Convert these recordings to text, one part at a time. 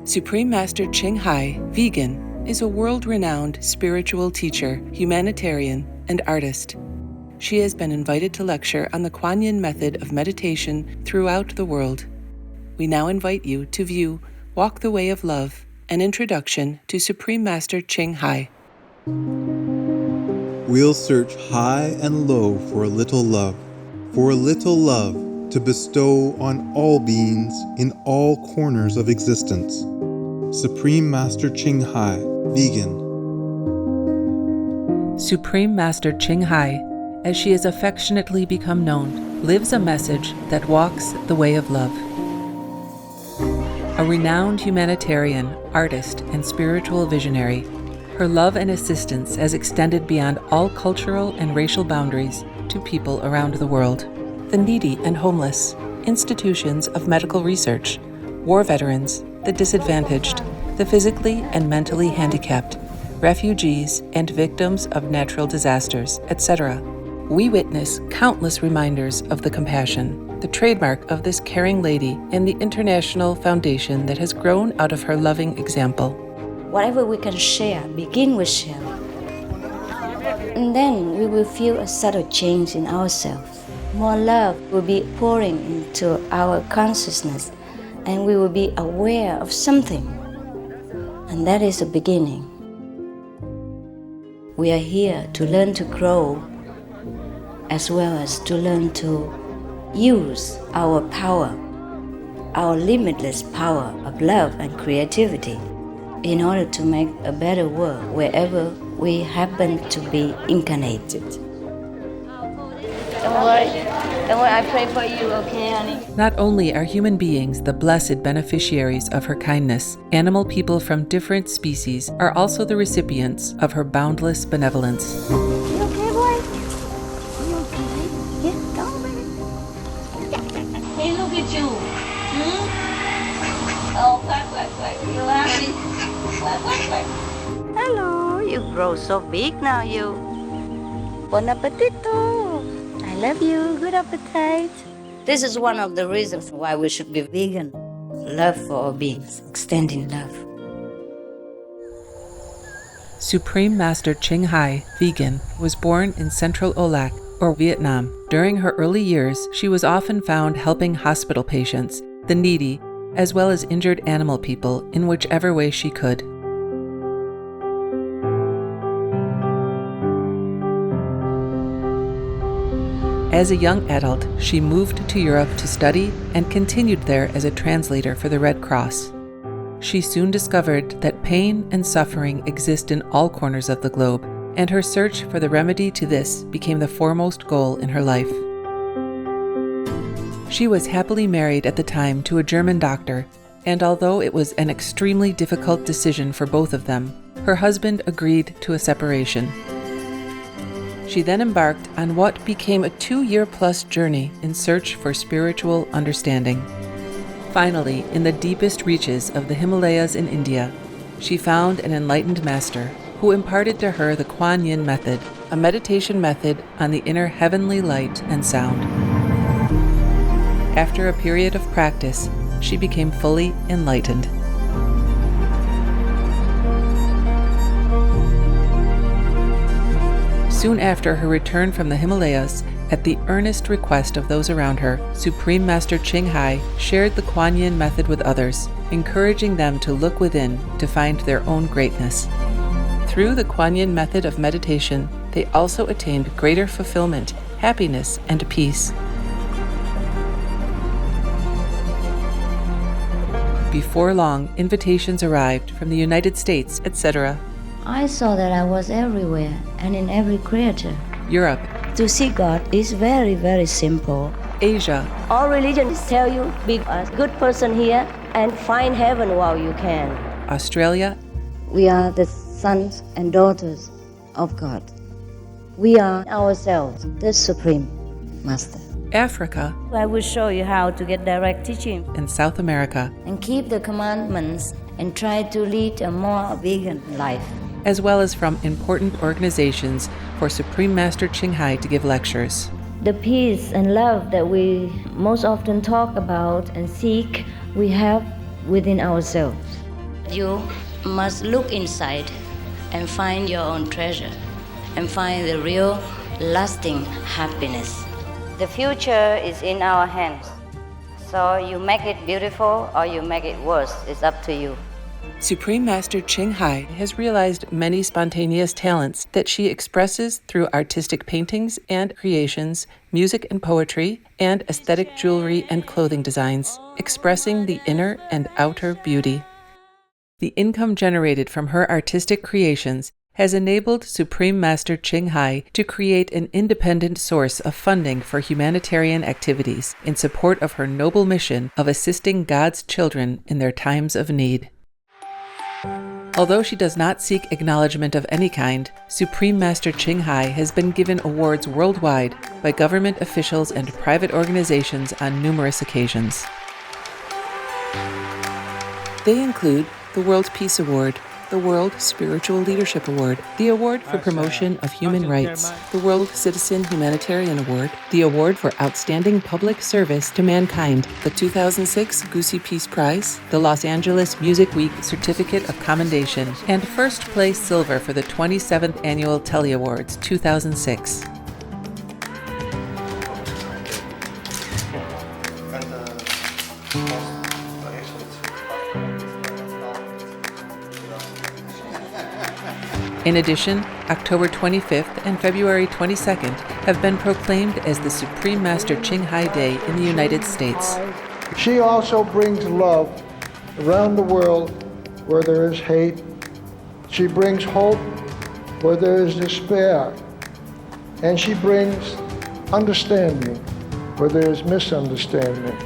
Supreme Master Ching Hai, vegan, is a world-renowned spiritual teacher, humanitarian, and artist. She has been invited to lecture on the Quan method of meditation throughout the world. We now invite you to view Walk the Way of Love, an introduction to Supreme Master Ching Hai. We'll search high and low for a little love to bestow on all beings in all corners of existence. Supreme Master Ching Hai, vegan. Supreme Master Ching Hai, as she has affectionately become known, lives a message that walks the way of love. A renowned humanitarian, artist, and spiritual visionary, her love and assistance has extended beyond all cultural and racial boundaries to people around the world. The needy and homeless, institutions of medical research, war veterans, the disadvantaged, the physically and mentally handicapped, refugees and victims of natural disasters, etc. We witness countless reminders of the compassion, the trademark of this caring lady and the international foundation that has grown out of her loving example. Whatever we can share, begin with share. And then we will feel a subtle change in ourselves. More love will be pouring into our consciousness, and we will be aware of something. And that is a beginning. We are here to learn to grow, as well as to learn to use our power, our limitless power of love and creativity, in order to make a better world wherever we happen to be incarnated. Don't worry, I pray for you, okay, honey? Not only are human beings the blessed beneficiaries of her kindness, animal people from different species are also the recipients of her boundless benevolence. You okay, boy? You okay? Yeah, come on, baby. Hey, look at you. Oh, quack. You happy? Quack. Hello, you grow so big now, you. Bon appetito. I love you. Good appetite. This is one of the reasons why we should be vegan. Love for all beings, extending love. Supreme Master Ching Hai, vegan, was born in Central Olac, or Vietnam. During her early years, she was often found helping hospital patients, the needy, as well as injured animal people in whichever way she could. As a young adult, she moved to Europe to study and continued there as a translator for the Red Cross. She soon discovered that pain and suffering exist in all corners of the globe, and her search for the remedy to this became the foremost goal in her life. She was happily married at the time to a German doctor, and although it was an extremely difficult decision for both of them, her husband agreed to a separation. She then embarked on what became a 2-year-plus journey in search for spiritual understanding. Finally, in the deepest reaches of the Himalayas in India, she found an enlightened master who imparted to her the Quan method, a meditation method on the inner heavenly light and sound. After a period of practice, she became fully enlightened. Soon after her return from the Himalayas, at the earnest request of those around her, Supreme Master Ching Hai shared the Quan method with others, encouraging them to look within to find their own greatness. Through the Quan method of meditation, they also attained greater fulfillment, happiness, and peace. Before long, invitations arrived from the United States, etc. I saw that I was everywhere and in every creature. Europe. To see God is very, very simple. Asia. All religions tell you, be a good person here and find heaven while you can. Australia. We are the sons and daughters of God. We are ourselves, the Supreme Master. Africa. I will show you how to get direct teaching. And South America. And keep the commandments and try to lead a more vegan life. As well as from important organizations for Supreme Master Ching Hai to give lectures. The peace and love that we most often talk about and seek, we have within ourselves. you must look inside and find your own treasure and find the real lasting happiness. The future is in our hands. So you make it beautiful or you make it worse. It's up to you. Supreme Master Ching Hai has realized many spontaneous talents that she expresses through artistic paintings and creations, music and poetry, and aesthetic jewelry and clothing designs, expressing the inner and outer beauty. The income generated from her artistic creations has enabled Supreme Master Ching Hai to create an independent source of funding for humanitarian activities in support of her noble mission of assisting God's children in their times of need. Although she does not seek acknowledgement of any kind, Supreme Master Ching Hai has been given awards worldwide by government officials and private organizations on numerous occasions. They include the World Peace Award, the World Spiritual Leadership Award, the Award for Promotion of Human Rights, the World Citizen Humanitarian Award, the Award for Outstanding Public Service to Mankind, the 2006 Gucci Peace Prize, the Los Angeles Music Week Certificate of Commendation, and first place silver for the 27th Annual Telly Awards 2006. In addition, October 25th and February 22nd have been proclaimed as the Supreme Master Ching Hai Day in the United States. She also brings love around the world where there is hate. She brings hope where there is despair. And she brings understanding where there is misunderstanding.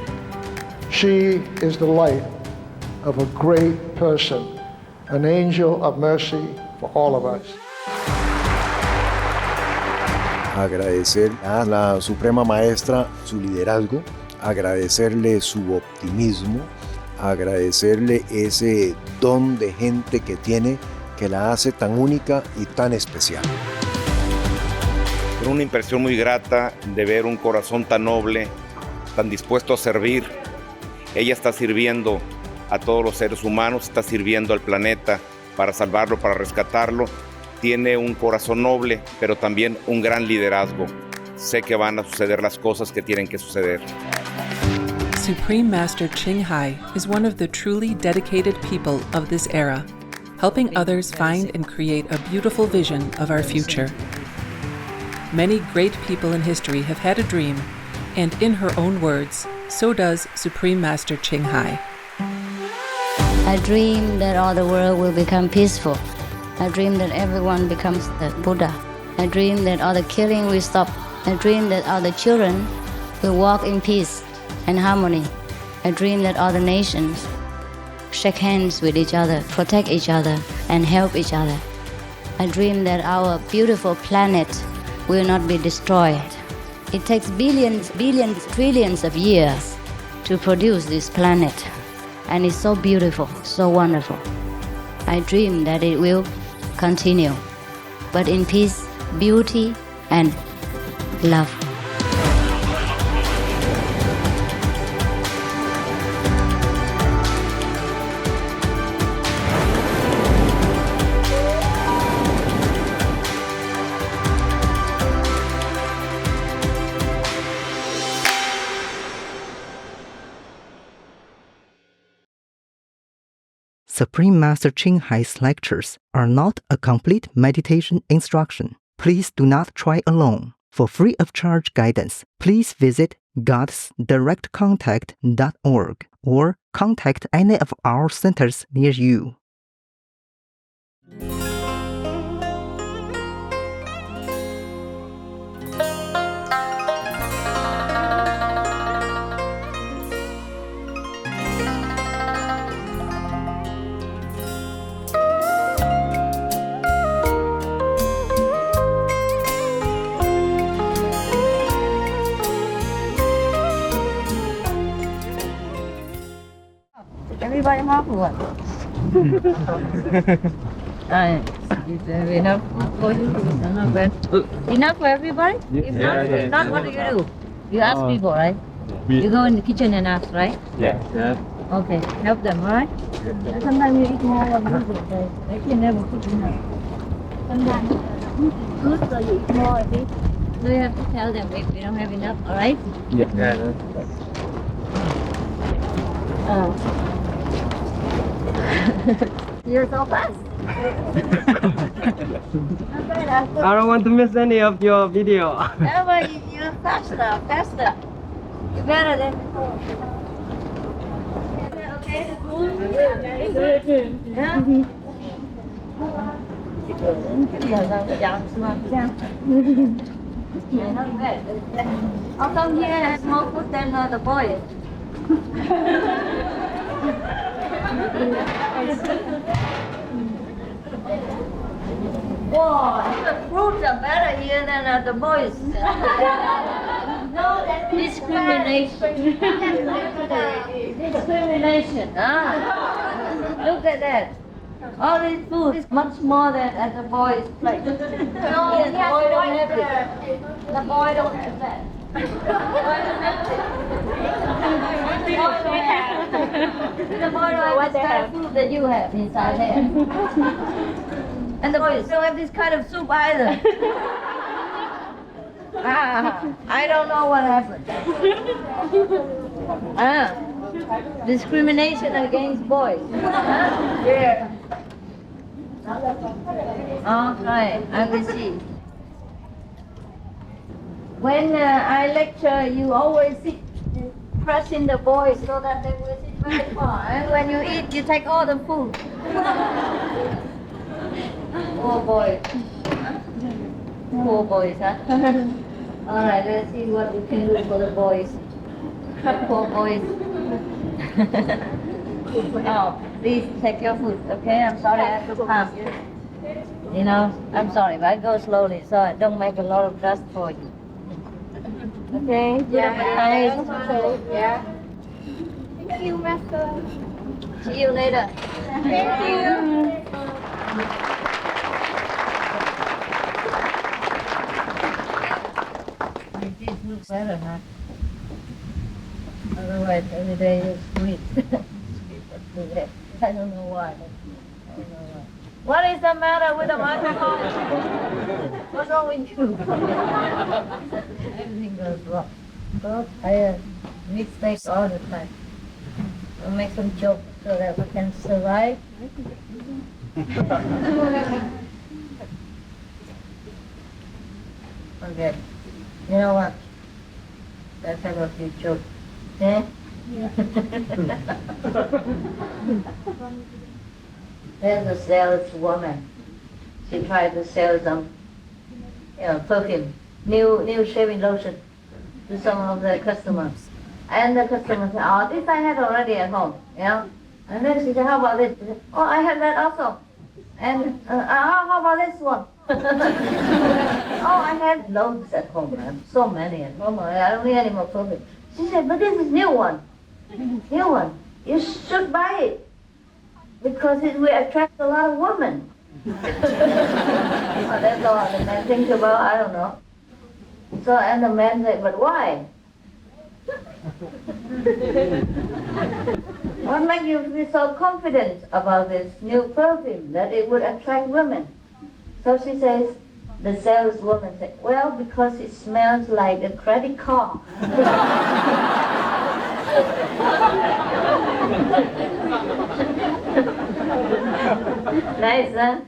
She is the light of a great person, an angel of mercy for all of us. Agradecer a la Suprema Maestra su liderazgo, agradecerle su optimismo, agradecerle ese don de gente que tiene que la hace tan única y tan especial. Una impresión muy grata de ver un corazón tan noble, tan dispuesto a servir. Ella está sirviendo a todos los seres humanos, está sirviendo al planeta para salvarlo, para rescatarlo. Tiene un corazón noble, pero también un gran liderazgo. Sé que van a suceder las cosas que tienen que suceder. Supreme Master Ching Hai is one of the truly dedicated people of this era, helping others find and create a beautiful vision of our future. Many great people in history have had a dream, and in her own words, so does Supreme Master Ching Hai. I dream that all the world will become peaceful. I dream that everyone becomes the Buddha. I dream that all the killing will stop. I dream that all the children will walk in peace and harmony. I dream that all the nations shake hands with each other, protect each other, and help each other. I dream that our beautiful planet will not be destroyed. It takes billions, trillions of years to produce this planet. And it's so beautiful, so wonderful. I dream that it will continue, but in peace, beauty, and love. Supreme Master Ching Hai's lectures are not a complete meditation instruction. Please do not try alone. For free of charge guidance, please visit godsdirectcontact.org or contact any of our centers near you. Everybody have one. Enough for you. Enough for everybody? If not, what do? You ask people, right? You go in the kitchen and ask, right? Yeah. Okay, help them, alright? Sometimes you eat more than usual, so they can never cook enough. Sometimes it's good, so you eat more of it. So you have to tell them if we don't have enough, alright? Yeah. You're so fast. I don't want to miss any of your video. Never, you're faster. You're better than before. Okay, the food? Yeah. How come here has more food than the boys? Whoa, the fruits are better here than the boys. No, that's discrimination. Discrimination, huh? Look at that. All this food is much more than at the boys' plate. No, the boy don't have it. The boy don't have that. The boy don't have the kind of food that you have inside there. And the boys don't have this kind of soup either. I don't know what happened. Discrimination against boys. Yeah. Okay, I will see. When I lecture, you always sit pressing the boys so that they will sit very far. And when you eat, you take all the food. Poor boys. Poor boys, huh? All right, let's see what we can do for the boys. Poor boys. Oh, please take your food, okay? I'm sorry I have to pass. You know, I'm sorry, but I go slowly so I don't make a lot of dust for you. Okay? Yeah. Yeah. Thank you, Master. See you later. Thank you. This looks better, huh? Otherwise, every day is sweet. I don't know why. What is the matter with the microphone? What's wrong with you? Everything goes wrong. So I make mistakes all the time. We'll make some jokes so that we can survive. Okay. You know what? Let's have a few jokes. Eh? There's a saleswoman. She tried to sell some, perfume, new shaving lotion to some of the customers. And the customer said, "Oh, this I had already at home." And then she said, "How about this?" She said, "Oh, I have that also." And how about this one? Oh, I had loads at home. I have so many at home. I don't need any more perfume. She said, "But this is new one. New one. You should buy it. Because it will attract a lot of women." Well, that's all the man thinks about, I don't know. So, and the man said, "But why?" What makes you feel so confident about this new perfume that it would attract women? So she says, the saleswoman said, "Well, because it smells like a credit card." Nice, huh?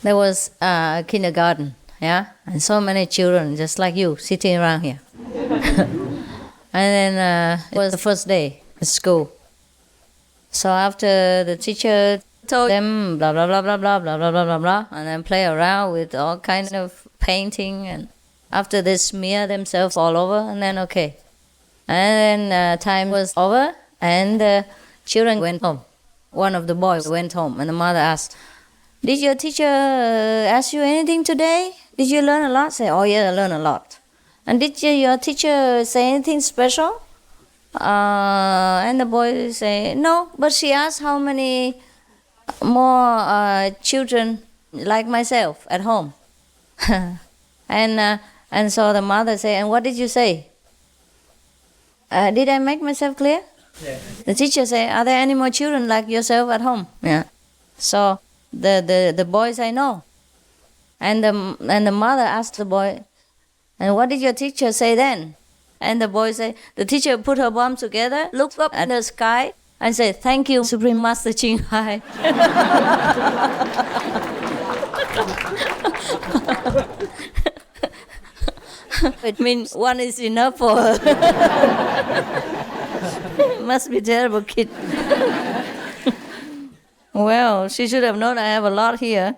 There was a kindergarten, and so many children just like you sitting around here. And then it was the first day at school. So after the teacher told them blah blah blah blah blah blah blah blah blah blah, and then play around with all kinds of painting, and after they smear themselves all over, and then okay. And then time was over, and the children went home. One of the boys went home, and the mother asked, "Did your teacher ask you anything today? Did you learn a lot?" Say, "Oh yeah, I learned a lot." "And did your teacher say anything special?" And the boy say, "No, but she asked how many more children like myself at home." And And so the mother say, and what did you say? Did I make myself clear? Yeah. The teacher say, are there any more children like yourself at home? Yeah. So the boy say no. And the mother asked the boy, and what did your teacher say then? And the boy say, the teacher put her palm together, looked up at the sky, and said, thank you, Supreme Master Ching Hai. It means one is enough for her. Must be terrible kid. Well, she should have known I have a lot here.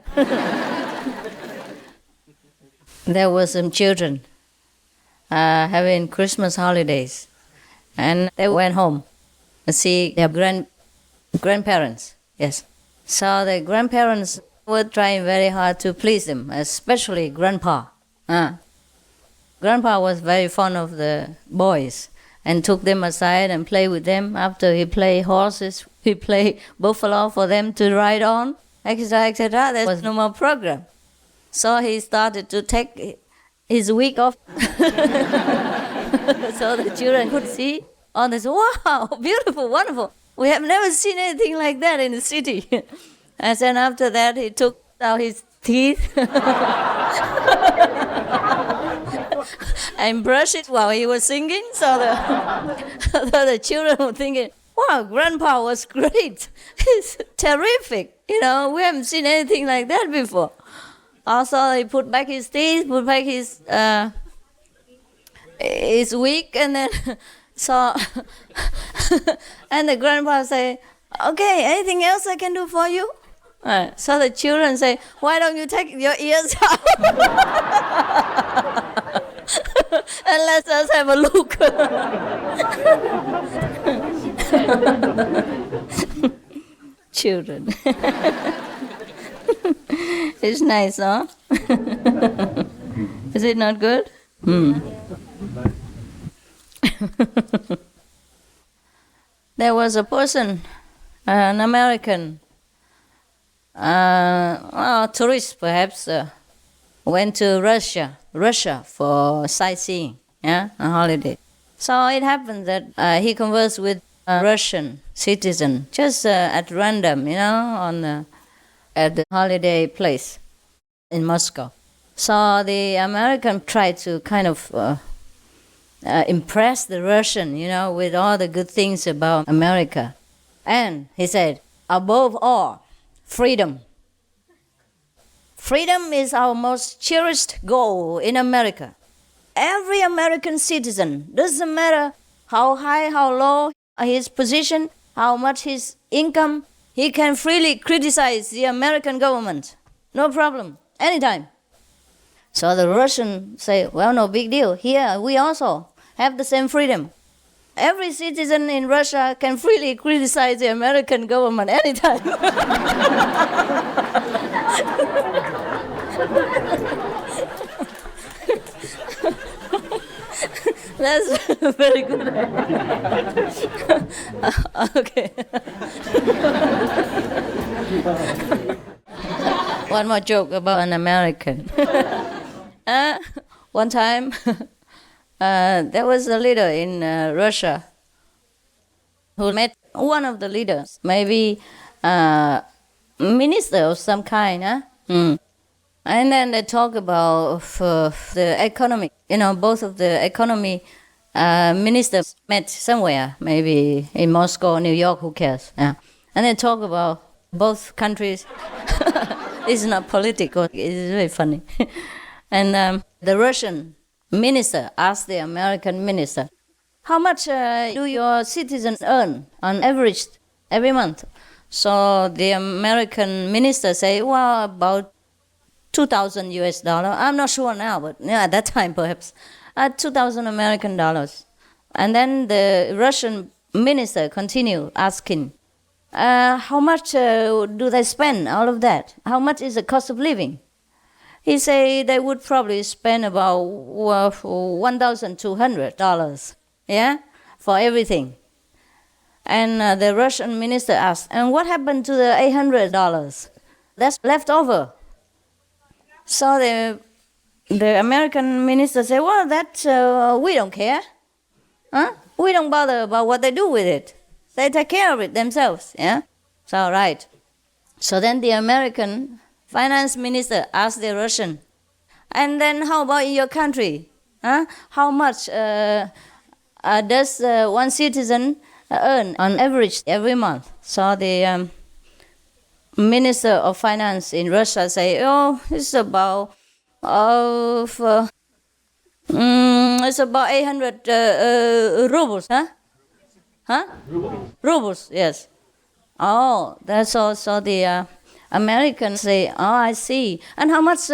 There were some children having Christmas holidays, and they went home to see their grandparents. Yes. So the grandparents were trying very hard to please them, especially Grandpa. Grandpa was very fond of the boys and took them aside and played with them. After he played horses, he played buffalo for them to ride on, etc., etc. There was no more program. So he started to take his week off so the children could see all this. Wow, beautiful, wonderful. We have never seen anything like that in the city. And then after that, he took out his teeth and brushed it while he was singing. So the children were thinking, wow, Grandpa was great. He's terrific. You know, we haven't seen anything like that before. Also, he put back his teeth, put back his wig, and then so and the grandpa say, okay, anything else I can do for you? So the children say, why don't you take your ears out and let us have a look? Children. It's nice, huh? Is it not good? There was a person, an American, tourist perhaps, went to Russia for sightseeing, a holiday. So it happened that he conversed with a Russian citizen, just at random, at the holiday place in Moscow. So the American tried to kind of impress the Russian, with all the good things about America. And he said, above all, freedom. Freedom is our most cherished goal in America. Every American citizen, doesn't matter how high, how low his position, how much his income, he can freely criticize the American government. No problem, anytime. So the Russians say, well, no big deal. Here, we also have the same freedom. Every citizen in Russia can freely criticize the American government anytime. That's very good. Okay. One more joke about an American. One time, there was a leader in Russia who met one of the leaders, maybe minister of some kind. And then they talk about the economy. Both of the economy ministers met somewhere, maybe in Moscow or New York, who cares? And they talk about both countries. It's not political, it's very funny. And the Russian minister asked the American minister, how much do your citizens earn on average every month? So the American minister say, well, about 2,000 US dollar. I'm not sure now, but at that time perhaps 2,000 American dollars. And then the Russian minister continued asking, how much do they spend all of that? How much is the cost of living? He say they would probably spend about $1,200, for everything. And the Russian minister asked, and what happened to the $800 that's left over? So the the American minister said, well, that we don't care. Huh? We don't bother about what they do with it. They take care of it themselves. Yeah? So, right. So then the American finance minister asked the Russian, and then how about in your country? Huh? How much does one citizen earn on average every month? So the Minister of Finance in Russia say, oh, it's about it's about 800 rubles, huh? Huh? Rubles, yes. Oh, that's also the Americans say, oh, I see. And how much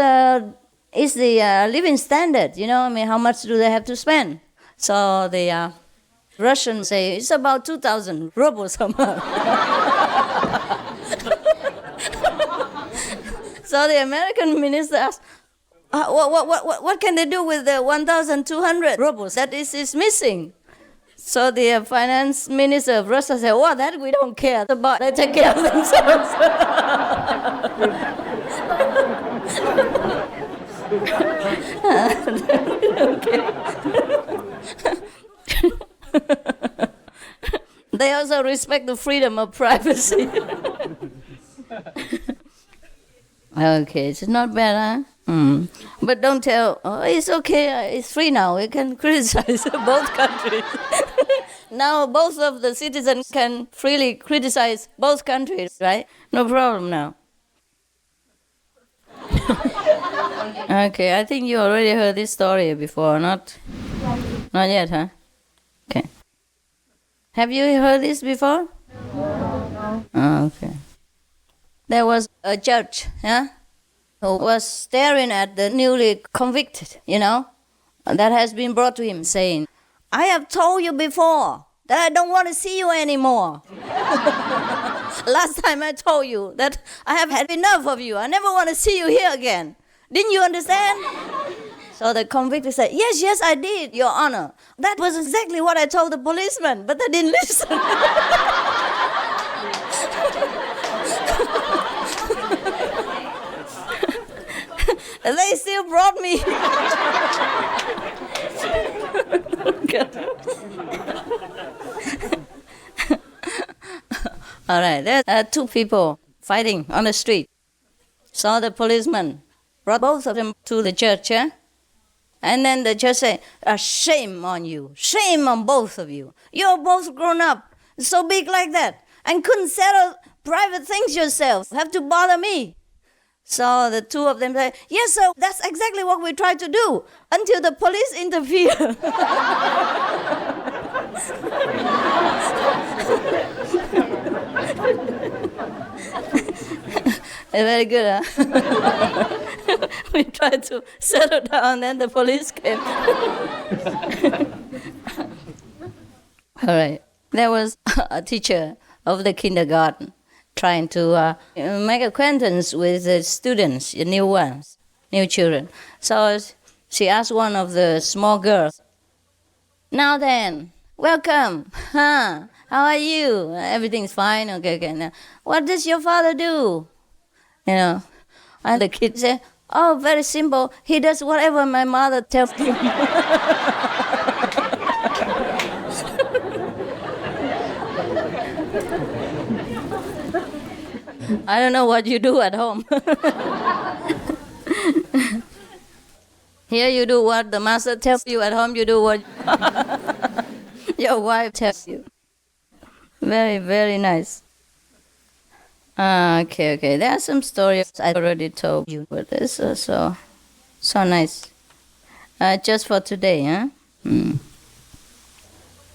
is the living standard? You know, I mean, how much do they have to spend? So the Russians say, it's about 2,000 rubles a month. So the American minister asked, what can they do with the 1,200 rubles that is missing? So the finance minister of Russia said, well, that we don't care about. They take care of themselves. They also respect the freedom of privacy. Okay, it's not bad, huh? But don't tell, oh, it's okay, it's free now, we can criticize both countries. Now both of the citizens can freely criticize both countries, right? No problem now. Okay, I think you already heard this story before, not yet, huh? Okay. Have you heard this before? No. Oh, okay. There was a judge, who was staring at the newly convicted, that has been brought to him, saying, I have told you before that I don't want to see you anymore. Last time I told you that I have had enough of you. I never want to see you here again. Didn't you understand? So the convicted said, yes, I did, Your Honor. That was exactly what I told the policeman, but they didn't listen. They still brought me. All right, there are two people fighting on the street. So the policeman brought both of them to the church, and then the judge said, shame on you, shame on both of you. You're both grown up, so big like that, and couldn't settle private things yourselves. Have to bother me. So the two of them said, yes, sir, that's exactly what we tried to do until the police interfered. Very good, huh? We tried to settle down, then the police came. All right. There was a teacher of the kindergarten trying to make acquaintance with the students, the new ones, new children. So she asked one of the small girls, now then, welcome, how are you? Everything's fine, okay. Now, what does your father do? And the kid said, oh, very simple, he does whatever my mother tells him. I don't know what you do at home. Here you do what the master tells you, at home you do what your wife tells you. Very, very nice. Okay. There are some stories I already told you, but this is so nice. Just for today, huh?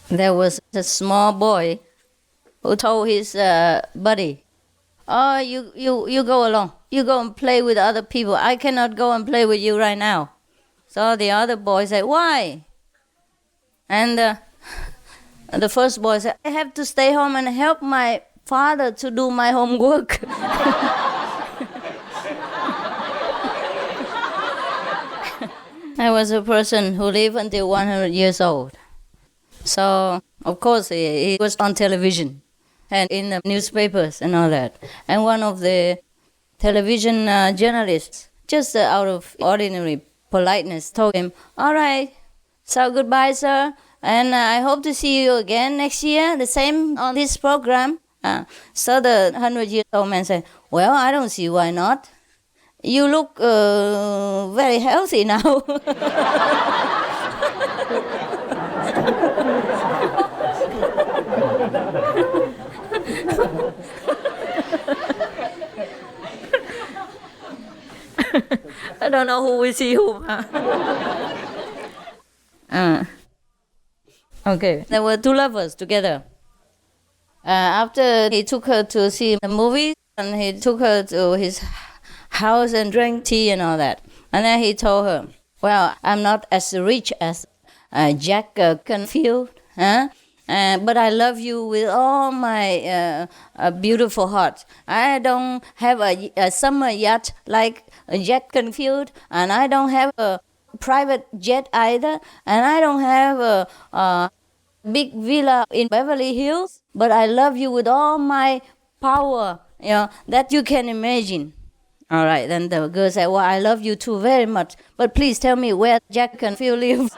There was a small boy who told his buddy, oh, you go along. You go and play with other people. I cannot go and play with you right now. So the other boy said, why? And the first boy said, I have to stay home and help my father to do my homework. I was a person who lived until 100 years old. So, of course, he was on television and in the newspapers and all that. And one of the television journalists, just out of ordinary politeness, told him, "All right, so goodbye, sir, and I hope to see you again next year, the same on this program." So the 100-year-old man said, "Well, I don't see why not. You look very healthy now." I don't know who is Hsihu. Okay, there were two lovers together. After he took her to see a movie, and he took her to his house and drank tea and all that. And then he told her, "Well, I'm not as rich as Jack Canfield, but I love you with all my beautiful heart. I don't have a summer yacht like Jack Canfield, and I don't have a private jet either, and I don't have a big villa in Beverly Hills, but I love you with all my power, that you can imagine." All right, then the girl said, "Well, I love you too very much, but please tell me where Jack Canfield lives."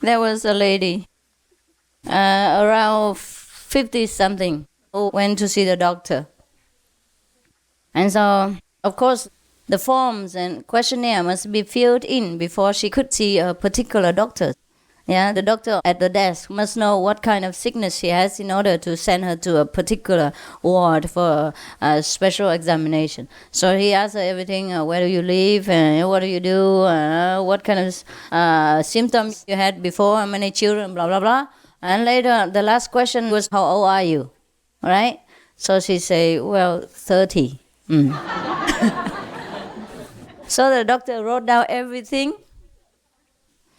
There was a lady around 50-something who went to see the doctor. And so, of course, the forms and questionnaire must be filled in before she could see a particular doctor. Yeah, the doctor at the desk must know what kind of sickness she has in order to send her to a particular ward for a special examination. So he asked her everything, where do you live, and what do you do, what kind of symptoms you had before, how many children, blah, blah, blah. And later, the last question was, how old are you? All right? So she said, well, 30. So the doctor wrote down everything.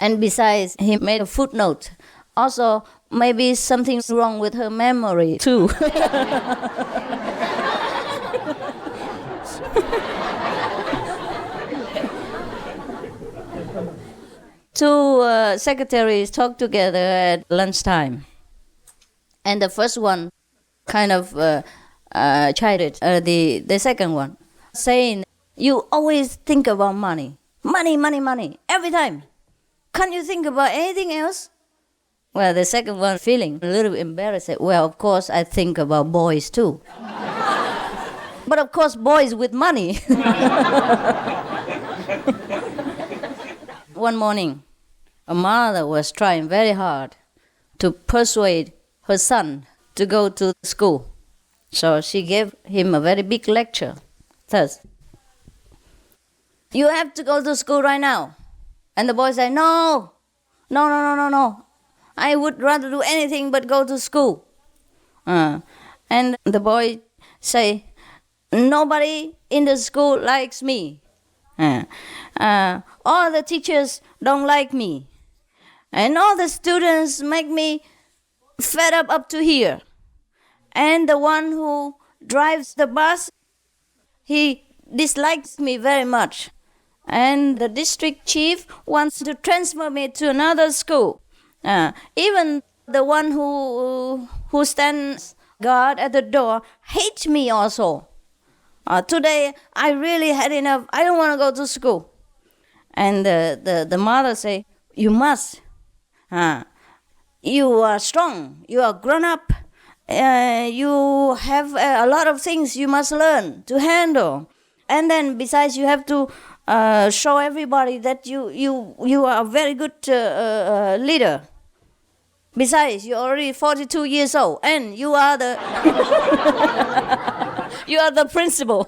And besides, he made a footnote. Also, maybe something's wrong with her memory, too. Two secretaries talked together at lunchtime. And the first one kind of chided the second one, saying, "You always think about money. Money, money, money, every time. Can't you think about anything else?" Well, the second one, feeling a little embarrassed, said, "Well, of course, I think about boys too." But of course, boys with money. One morning, a mother was trying very hard to persuade her son to go to school. So she gave him a very big lecture. Thus, "You have to go to school right now." And the boy said, No. I would rather do anything but go to school." And the boy say, "Nobody in the school likes me. All the teachers don't like me. And all the students make me fed up to here. And the one who drives the bus, he dislikes me very much. And the district chief wants to transfer me to another school. Even the one who stands guard at the door hates me also. Today, I really had enough. I don't want to go to school." And the mother say, "You must. You are strong. You are grown up. You have a lot of things you must learn to handle. And then besides, you have to show everybody that you are a very good leader. Besides, you're already 42 years old, and you are the you are the principal,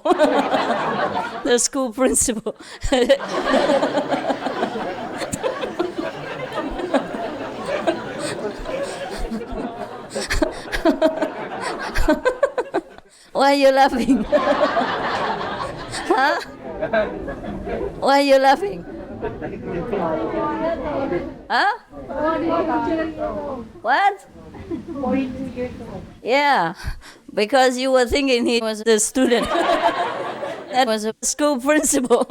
the school principal." Why are you laughing? Huh? Why are you laughing? Huh? What? 42 years old. Yeah, because you were thinking he was the student. That was a school principal.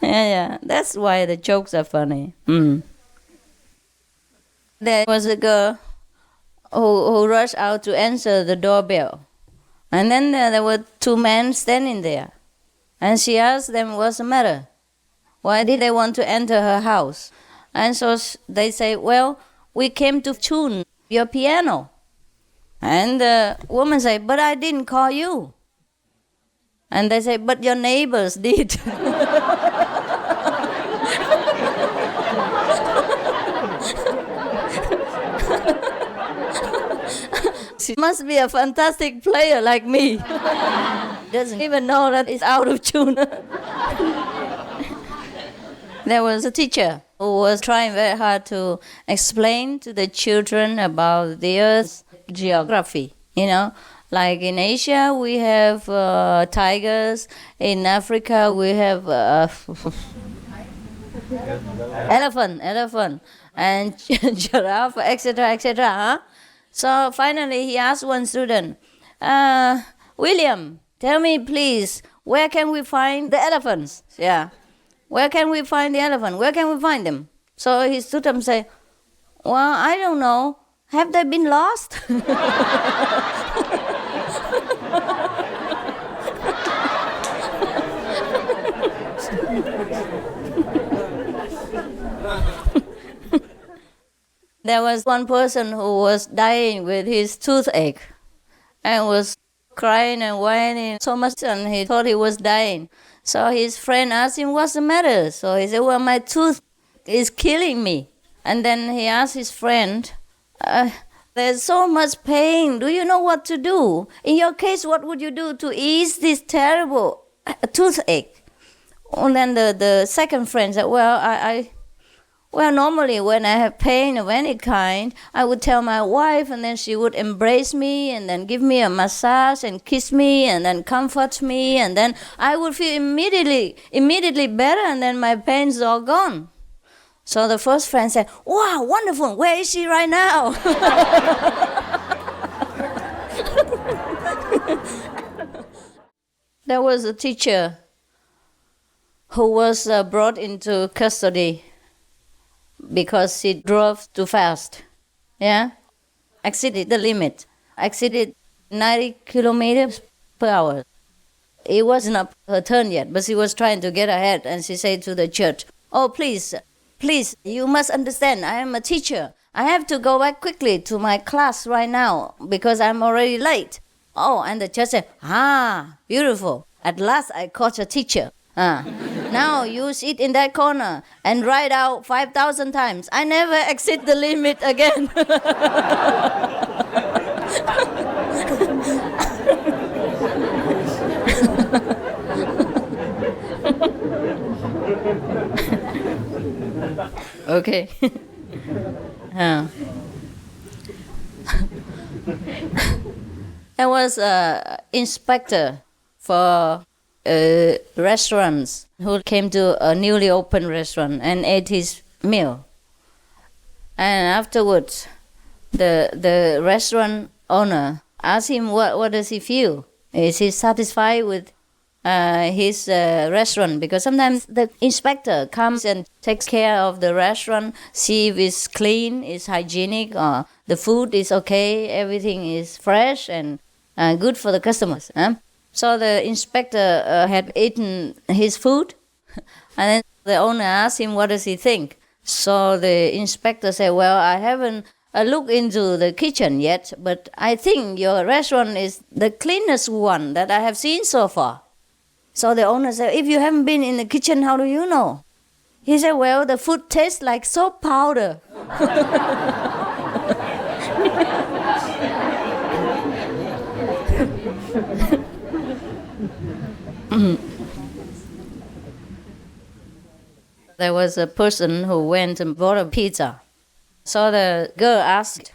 Yeah, that's why the jokes are funny. There was a girl who rushed out to answer the doorbell. And then there were two men standing there. And she asked them, what's the matter? Why did they want to enter her house? And so they say, well, we came to tune your piano. And the woman said, but I didn't call you. And they say, but your neighbors did. She must be a fantastic player like me. Doesn't even know that it's out of tune. There was a teacher who was trying very hard to explain to the children about the Earth's geography. You know, like in Asia we have tigers, in Africa we have elephant, and giraffe, etc., etc. Huh? So finally he asked one student, William, tell me please, where can we find the elephants? Yeah. Where can we find the elephant? Where can we find them? So his student say, well, I don't know. Have they been lost? There was one person who was dying with his toothache and was crying and whining so much, and he thought he was dying. So his friend asked him, what's the matter? So he said, well, my tooth is killing me. And then he asked his friend, there's so much pain. Do you know what to do? In your case, what would you do to ease this terrible toothache? And then the second friend said, well, normally when I have pain of any kind, I would tell my wife, and then she would embrace me and then give me a massage and kiss me and then comfort me, and then I would feel immediately better, and then my pain's all gone. So the first friend said, wow, wonderful, where is she right now? There was a teacher who was brought into custody because she drove too fast, exceeded the limit, exceeded 90 kilometers per hour. It wasn't her turn yet, but she was trying to get ahead, and she said to the judge, oh, please, you must understand, I am a teacher. I have to go back quickly to my class right now because I'm already late. Oh, and the judge said, beautiful, at last I caught a teacher. Now you sit in that corner and write out 5,000 times. I never exceed the limit again. Okay. There was an inspector for restaurants who came to a newly opened restaurant and ate his meal. And afterwards, the restaurant owner asked him what does he feel? Is he satisfied with his restaurant? Because sometimes the inspector comes and takes care of the restaurant, see if it's clean, it's hygienic, or the food is okay, everything is fresh and good for the customers. So the inspector had eaten his food, and then the owner asked him, what does he think? So the inspector said, well, I haven't looked into the kitchen yet, but I think your restaurant is the cleanest one that I have seen so far. So the owner said, if you haven't been in the kitchen, how do you know? He said, well, the food tastes like soap powder. There was a person who went and bought a pizza. So the girl asked,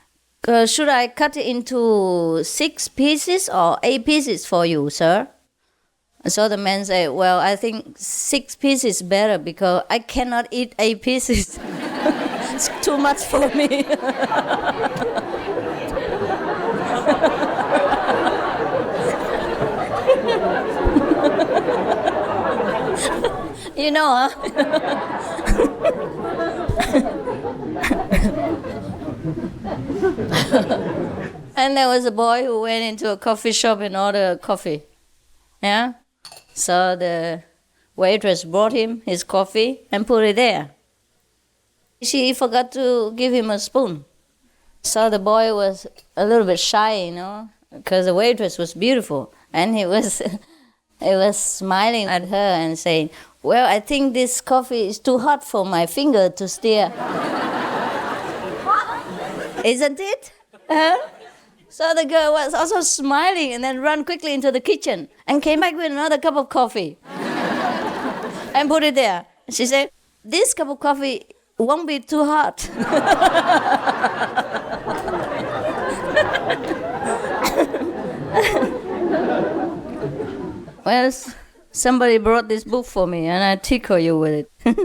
should I cut it into 6 pieces or 8 pieces for you, sir? So the man said, well, I think 6 pieces better because I cannot eat 8 pieces. It's too much for me. You know, huh? And there was a boy who went into a coffee shop and ordered coffee. Yeah? So the waitress brought him his coffee and put it there. She forgot to give him a spoon. So the boy was a little bit shy, because the waitress was beautiful. And he was smiling at her and saying, well, I think this coffee is too hot for my finger to stir. Isn't it? So the girl was also smiling and then ran quickly into the kitchen and came back with another cup of coffee and put it there. She said, this cup of coffee won't be too hot. Well, somebody brought this book for me and I tickle you with it.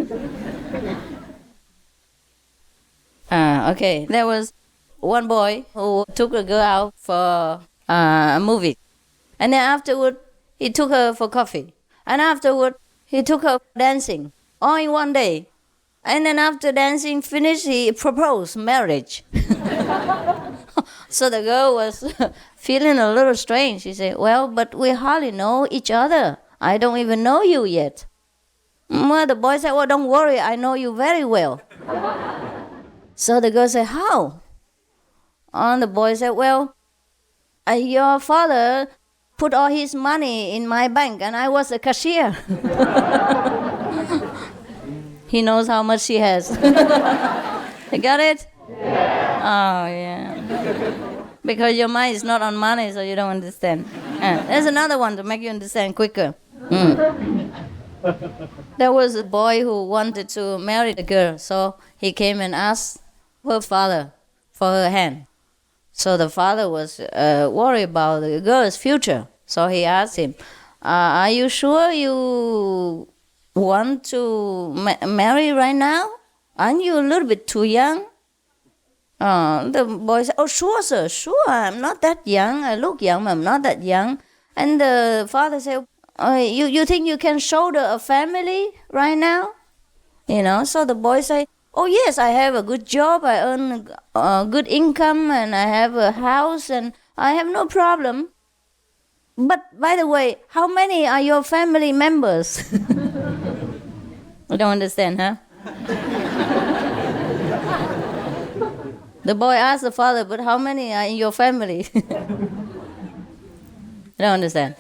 Okay, there was one boy who took a girl out for a movie. And then afterward, he took her for coffee. And afterward, he took her dancing, all in one day. And then after dancing finished, he proposed marriage. So the girl was feeling a little strange. She said, well, but we hardly know each other. I don't even know you yet. Well, the boy said, well, don't worry, I know you very well. So the girl said, how? And the boy said, well, your father put all his money in my bank and I was a cashier. He knows how much he has. You got it? Yeah. Oh, yeah. Because your mind is not on money, so you don't understand. There's another one to make you understand quicker. There was a boy who wanted to marry the girl, so he came and asked her father for her hand. So the father was worried about the girl's future. So he asked him, are you sure you want to marry right now? Aren't you a little bit too young? The boy said, oh, sure, sir, sure. I'm not that young. I look young, but I'm not that young. And the father said, you think you can shoulder a family right now? So the boy said, oh, yes, I have a good job. I earn a good income and I have a house and I have no problem. But by the way, how many are your family members? You don't understand, huh? The boy asked the father, but how many are in your family? You don't understand.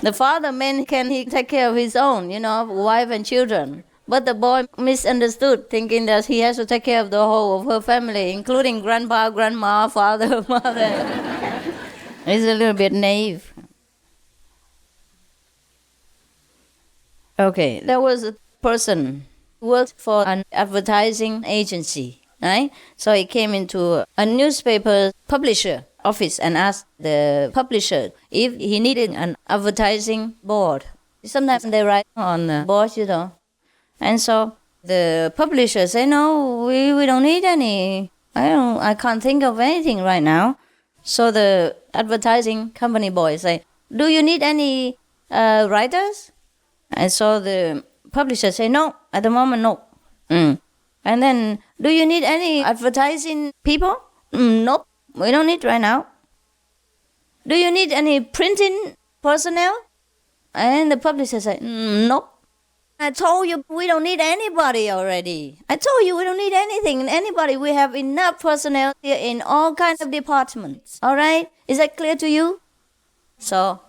The father meant can he take care of his own, wife and children. But the boy misunderstood, thinking that he has to take care of the whole of her family, including grandpa, grandma, father, mother. He's a little bit naive. Okay, there was a person who worked for an advertising agency, right? So he came into a newspaper publisher office and asked the publisher if he needed an advertising board. Sometimes they write on the board, And so the publisher said, no, we don't need any. I can't think of anything right now. So the advertising company boy say, do you need any writers? And so the publisher say, no, at the moment, no. And then, do you need any advertising people? Nope, we don't need right now. Do you need any printing personnel? And the publisher said, nope. I told you we don't need anybody already. I told you we don't need anything, anybody. We have enough personnel here in all kinds of departments. All right? Is that clear to you? So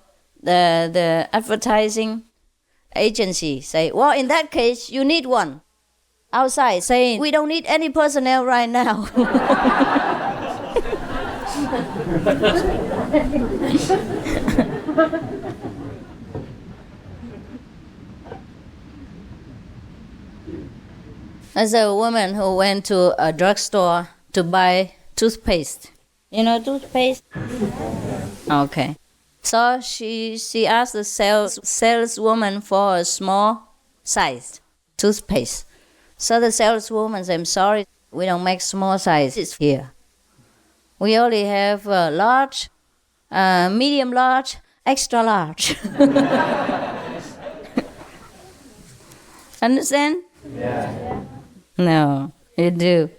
the advertising agency say, well, in that case, you need one outside saying, we don't need any personnel right now. There's a woman who went to a drugstore to buy toothpaste. You know toothpaste? Okay. So she asked the saleswoman for a small size toothpaste. So the saleswoman said, I'm sorry, we don't make small sizes here. We only have large, medium large, extra large. Understand? Yeah. No, you do.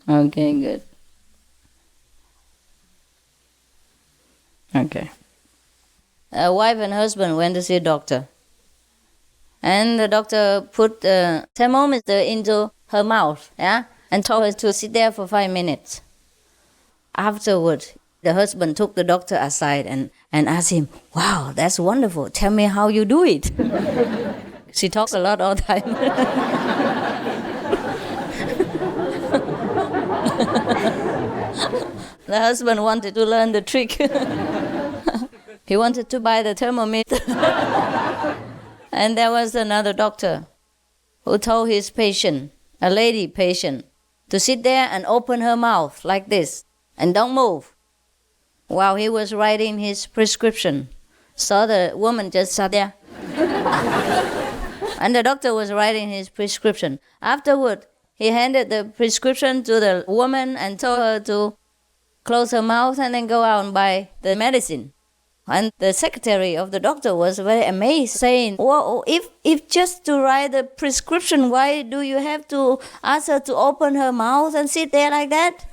Okay, good. Okay. A wife and husband went to see a doctor. And the doctor put the thermometer into her mouth, and told her to sit there for 5 minutes. Afterward, the husband took the doctor aside and asked him, "Wow, that's wonderful. Tell me how you do it." She talks a lot all the time. The husband wanted to learn the trick. He wanted to buy the thermometer. And there was another doctor who told his patient, a lady patient, to sit there and open her mouth like this and don't move while he was writing his prescription. So the woman just sat there. And the doctor was writing his prescription. Afterward, he handed the prescription to the woman and told her to close her mouth and then go out and buy the medicine. And the secretary of the doctor was very amazed, saying, "Well, if just to write the prescription, why do you have to ask her to open her mouth and sit there like that?"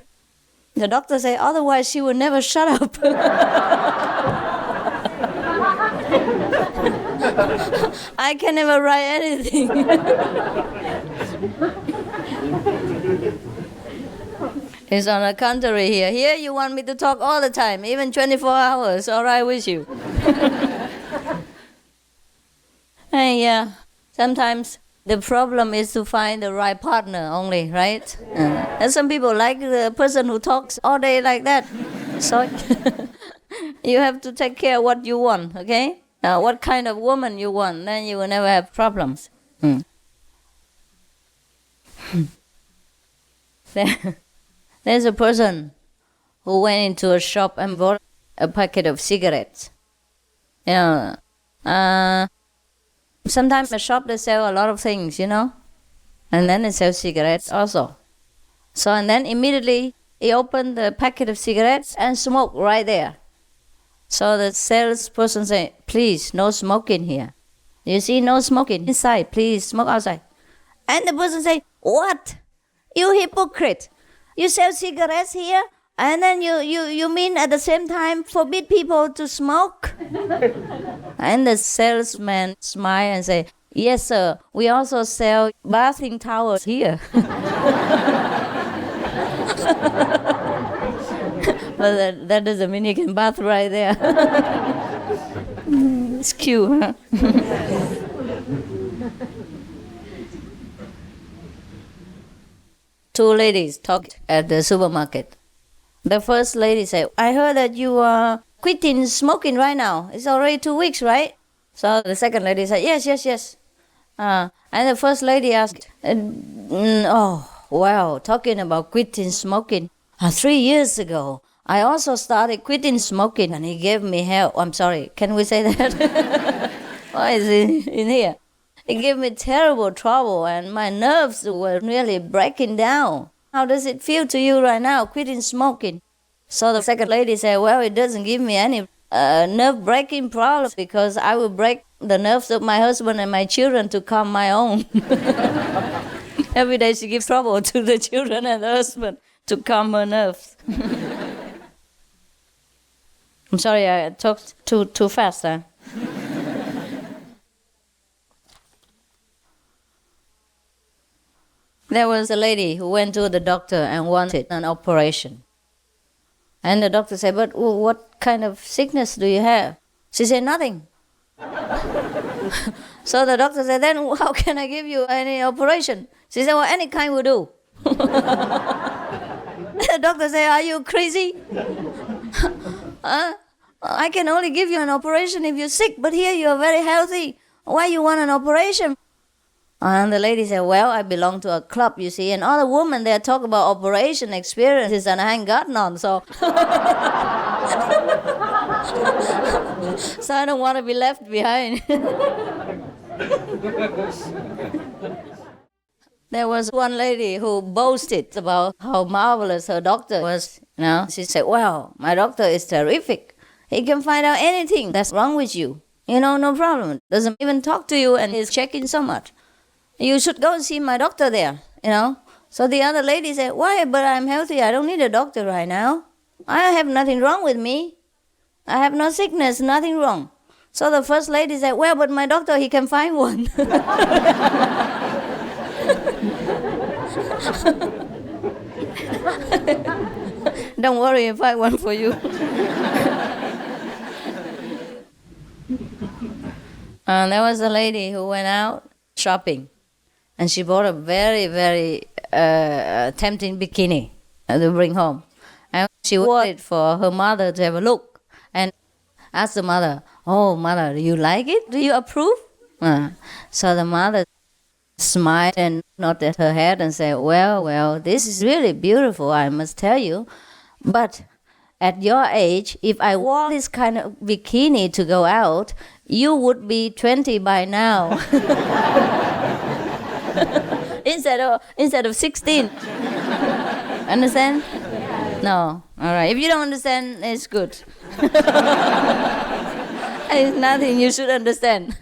The doctor said, "Otherwise she will never shut up." I can never write anything. It's on the contrary here. Here you want me to talk all the time, even 24 hours, all right with you. And yeah, sometimes the problem is to find the right partner only, right? And some people like the person who talks all day like that. So you have to take care of what you want, okay? What kind of woman you want, then you will never have problems. There's a person who went into a shop and bought a packet of cigarettes. Sometimes a shop they sell a lot of things, and then they sell cigarettes also. So and then immediately he opened the packet of cigarettes and smoked right there. So the salesperson said, "Please, no smoking here. You see, no smoking inside. Please smoke outside." And the person said, "What? You hypocrite! You sell cigarettes here, and then you mean at the same time forbid people to smoke?" And the salesman smiled and said, "Yes, sir. We also sell bathing towels here." But that doesn't mean you can bath right there. It's cute, huh? Two ladies talked at the supermarket. The first lady said, "I heard that you are quitting smoking right now. It's already 2 weeks, right?" So the second lady said, Yes. And the first lady asked, "Oh, well, talking about quitting smoking, 3 years ago, I also started quitting smoking and he gave me hell." I'm sorry, can we say that? Why is it in here? It gave me terrible trouble and my nerves were really breaking down. How does it feel to you right now, quitting smoking? So the second lady said, "Well, it doesn't give me any nerve-breaking problems because I will break the nerves of my husband and my children to calm my own." Every day she gives trouble to the children and the husband to calm her nerves. I'm sorry, I talked too fast, huh? There was a lady who went to the doctor and wanted an operation. And the doctor said, "But what kind of sickness do you have?" She said, "Nothing." So the doctor said, "Then how can I give you any operation?" She said, "Well, any kind will do." The doctor said, "Are you crazy? I can only give you an operation if you're sick, but here you are very healthy. Why you want an operation?" And the lady said, "Well, I belong to a club, you see, and all the women there talk about operation experiences, and I ain't got none, so so I don't want to be left behind." There was one lady who boasted about how marvelous her doctor was. She said, "Well, my doctor is terrific. He can find out anything that's wrong with you. No problem. Doesn't even talk to you and he's checking so much. You should go and see my doctor there, So the other lady said, why? But I'm healthy. I don't need a doctor right now. I have nothing wrong with me. I have no sickness, nothing wrong. So the first lady said, well, but my doctor, he can find one. Don't worry, I'll find one for you. And there was a lady who went out shopping, and she bought a very, very tempting bikini to bring home. And she wore it for her mother to have a look, and asked the mother, oh, mother, do you like it? Do you approve? So the mother smiled and nodded her head and said, well, this is really beautiful, I must tell you. But at your age, if I wore this kind of bikini to go out, you would be 20 by now. instead of 16. Understand? No. All right. If you don't understand, it's good. It's nothing you should understand.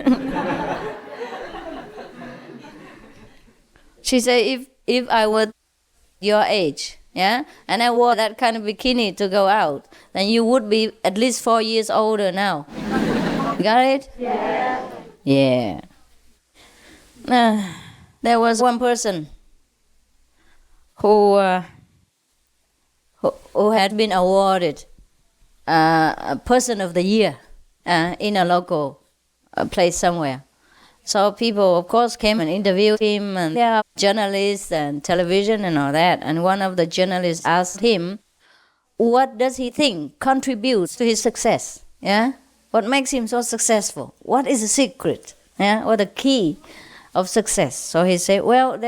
She said, if I were your age, yeah, and I wore that kind of bikini to go out, then you would be at least 4 years older now. Got it? Yeah. Yeah. There was one person who had been awarded a Person of the Year in a local place somewhere. So people, of course, came and interviewed him, and there are journalists and television and all that. And one of the journalists asked him, what does he think contributes to his success? Yeah, what makes him so successful? What is the secret? Yeah, or the key of success? So he said, well,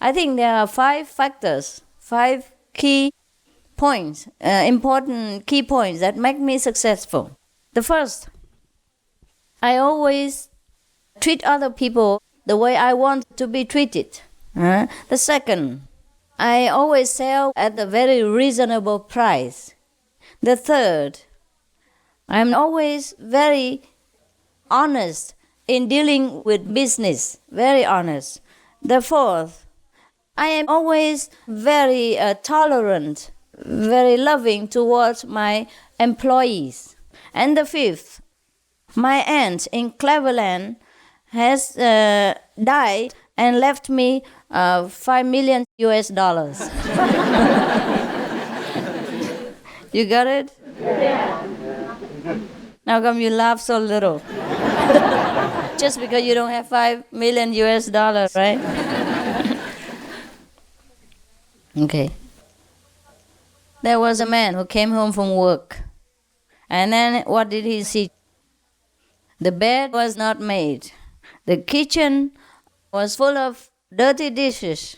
I think there are 5 factors, 5 key points, important key points that make me successful. The first, I always treat other people the way I want to be treated. The second, I always sell at a very reasonable price. The third, I'm always very honest in dealing with business, very honest. The fourth, I am always very tolerant, very loving towards my employees. And the fifth, my aunt in Cleveland has died and left me $5 million. You got it? Yeah. How come you laugh so little? Just because you don't have $5 million, right? Okay. There was a man who came home from work. And then what did he see? The bed was not made. The kitchen was full of dirty dishes.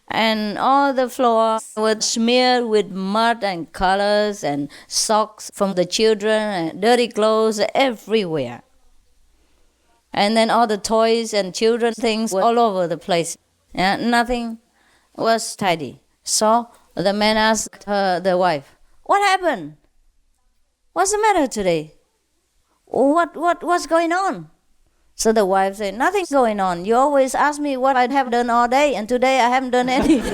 And all the floors were smeared with mud and colors and socks from the children and dirty clothes everywhere. And then all the toys and children's things were all over the place. Yeah, nothing was tidy. So the man asked the wife, what happened? What's the matter today? What's going on? So the wife said, nothing's going on. You always ask me what I have done all day, and today I haven't done anything.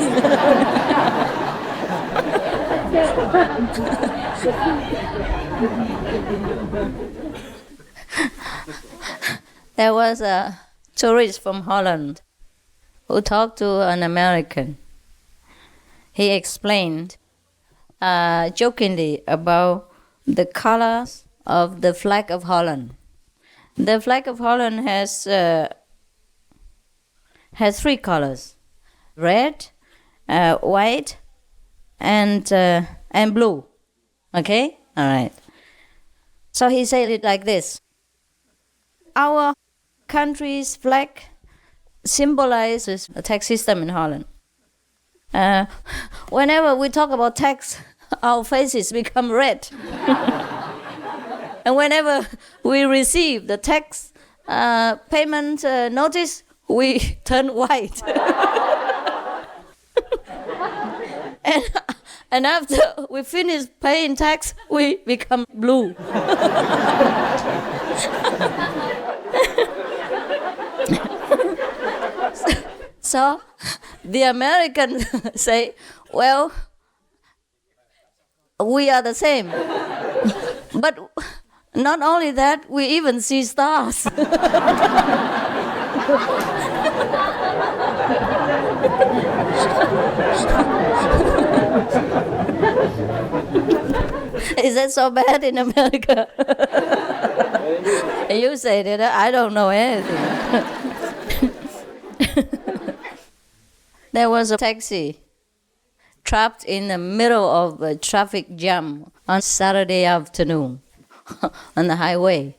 There was a tourist from Holland who talked to an American. He explained jokingly about the colors of the flag of Holland. The flag of Holland has 3 colors: red, white, and blue. Okay? All right. So he said it like this: our country's flag symbolizes the tax system in Holland. Whenever we talk about tax, our faces become red. And whenever we receive the tax payment notice, we turn white. and after we finish paying tax, we become blue. So The American say, well, we are the same. But not only that, we even see stars. Is that so bad in America? You say that I don't know anything. There was a taxi trapped in the middle of a traffic jam on Saturday afternoon on the highway.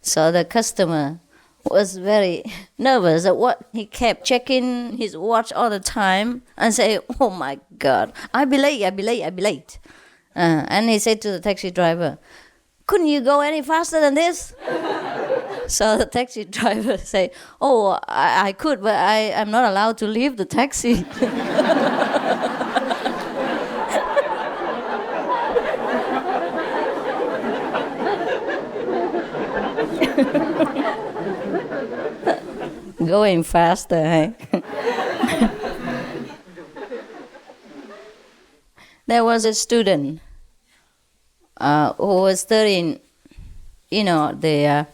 So the customer was very nervous at what he kept checking his watch all the time and say, oh my God, I'll be late. And he said to the taxi driver, couldn't you go any faster than this? So the taxi driver said, oh, I could, but I'm not allowed to leave the taxi. Going faster, eh? There was a student who was studying, the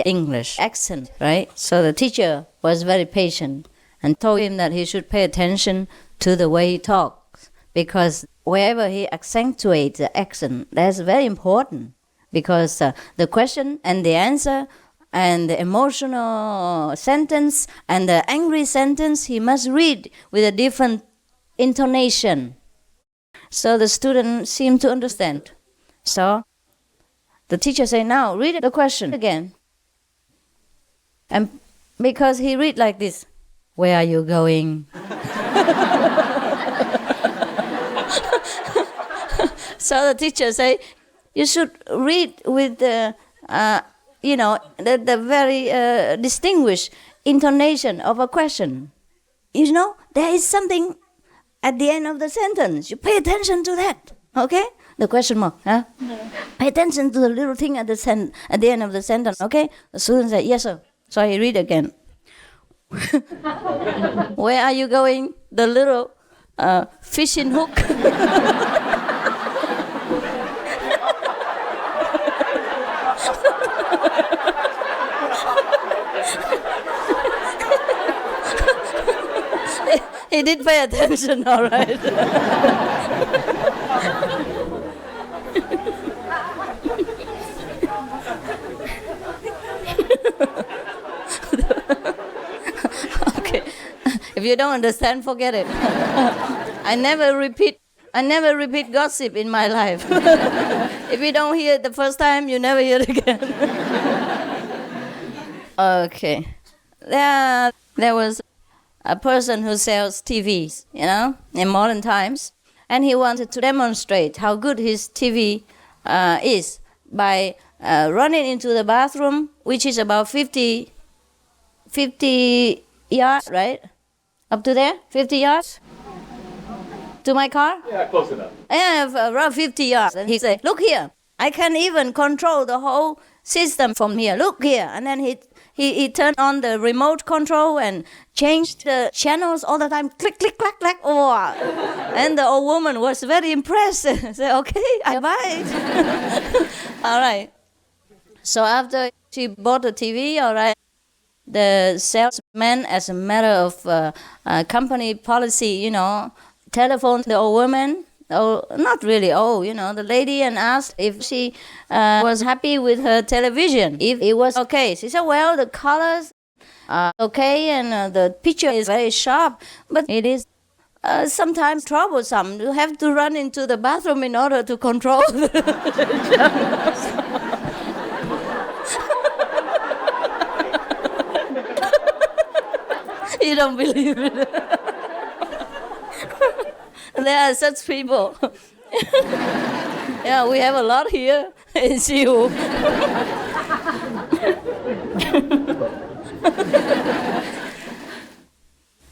English accent, right? So the teacher was very patient and told him that he should pay attention to the way he talks, because wherever he accentuates the accent, that's very important, because the question and the answer and the emotional sentence and the angry sentence he must read with a different intonation. So the student seemed to understand. So the teacher said, now read the question again. And because he read like this, where are you going? So the teacher said, you should read with the very distinguished intonation of a question. There is something at the end of the sentence. You pay attention to that, okay? The question mark, huh? No. Pay attention to the little thing at the end of the sentence, okay? The student said, yes, sir. So he read again. Where are you going? The little fishing hook. He did pay attention, all right. Okay. If you don't understand, forget it. I never repeat gossip in my life. If you don't hear it the first time, you never hear it again. Okay. There was a person who sells TVs, in modern times. And he wanted to demonstrate how good his TV is by running into the bathroom, which is about 50 yards, right? Up to there? 50 yards? To my car? Yeah, close enough. Yeah, around 50 yards. And he said, look here, I can even control the whole system from here. Look here. And then he turned on the remote control and changed the channels all the time. Click, click, clack, clack. Oh. And the old woman was very impressed. Said, okay, I buy it. All right. So after she bought the TV, all right, the salesman, as a matter of company policy, telephoned the old woman. Oh, not really old, the lady, and asked if she was happy with her television, if it was okay. She said, well, the colors are okay and the picture is very sharp, but it is sometimes troublesome. You have to run into the bathroom in order to control the channels. You don't believe it. There are such people. Yeah, we have a lot here in Hsihu.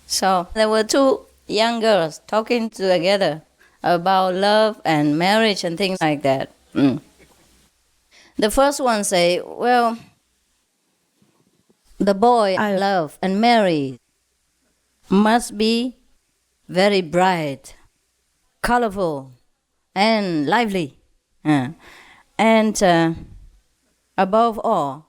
So there were two young girls talking together about love and marriage and things like that. The first one say, well, the boy I love and marry must be very bright, colorful, and lively. And above all,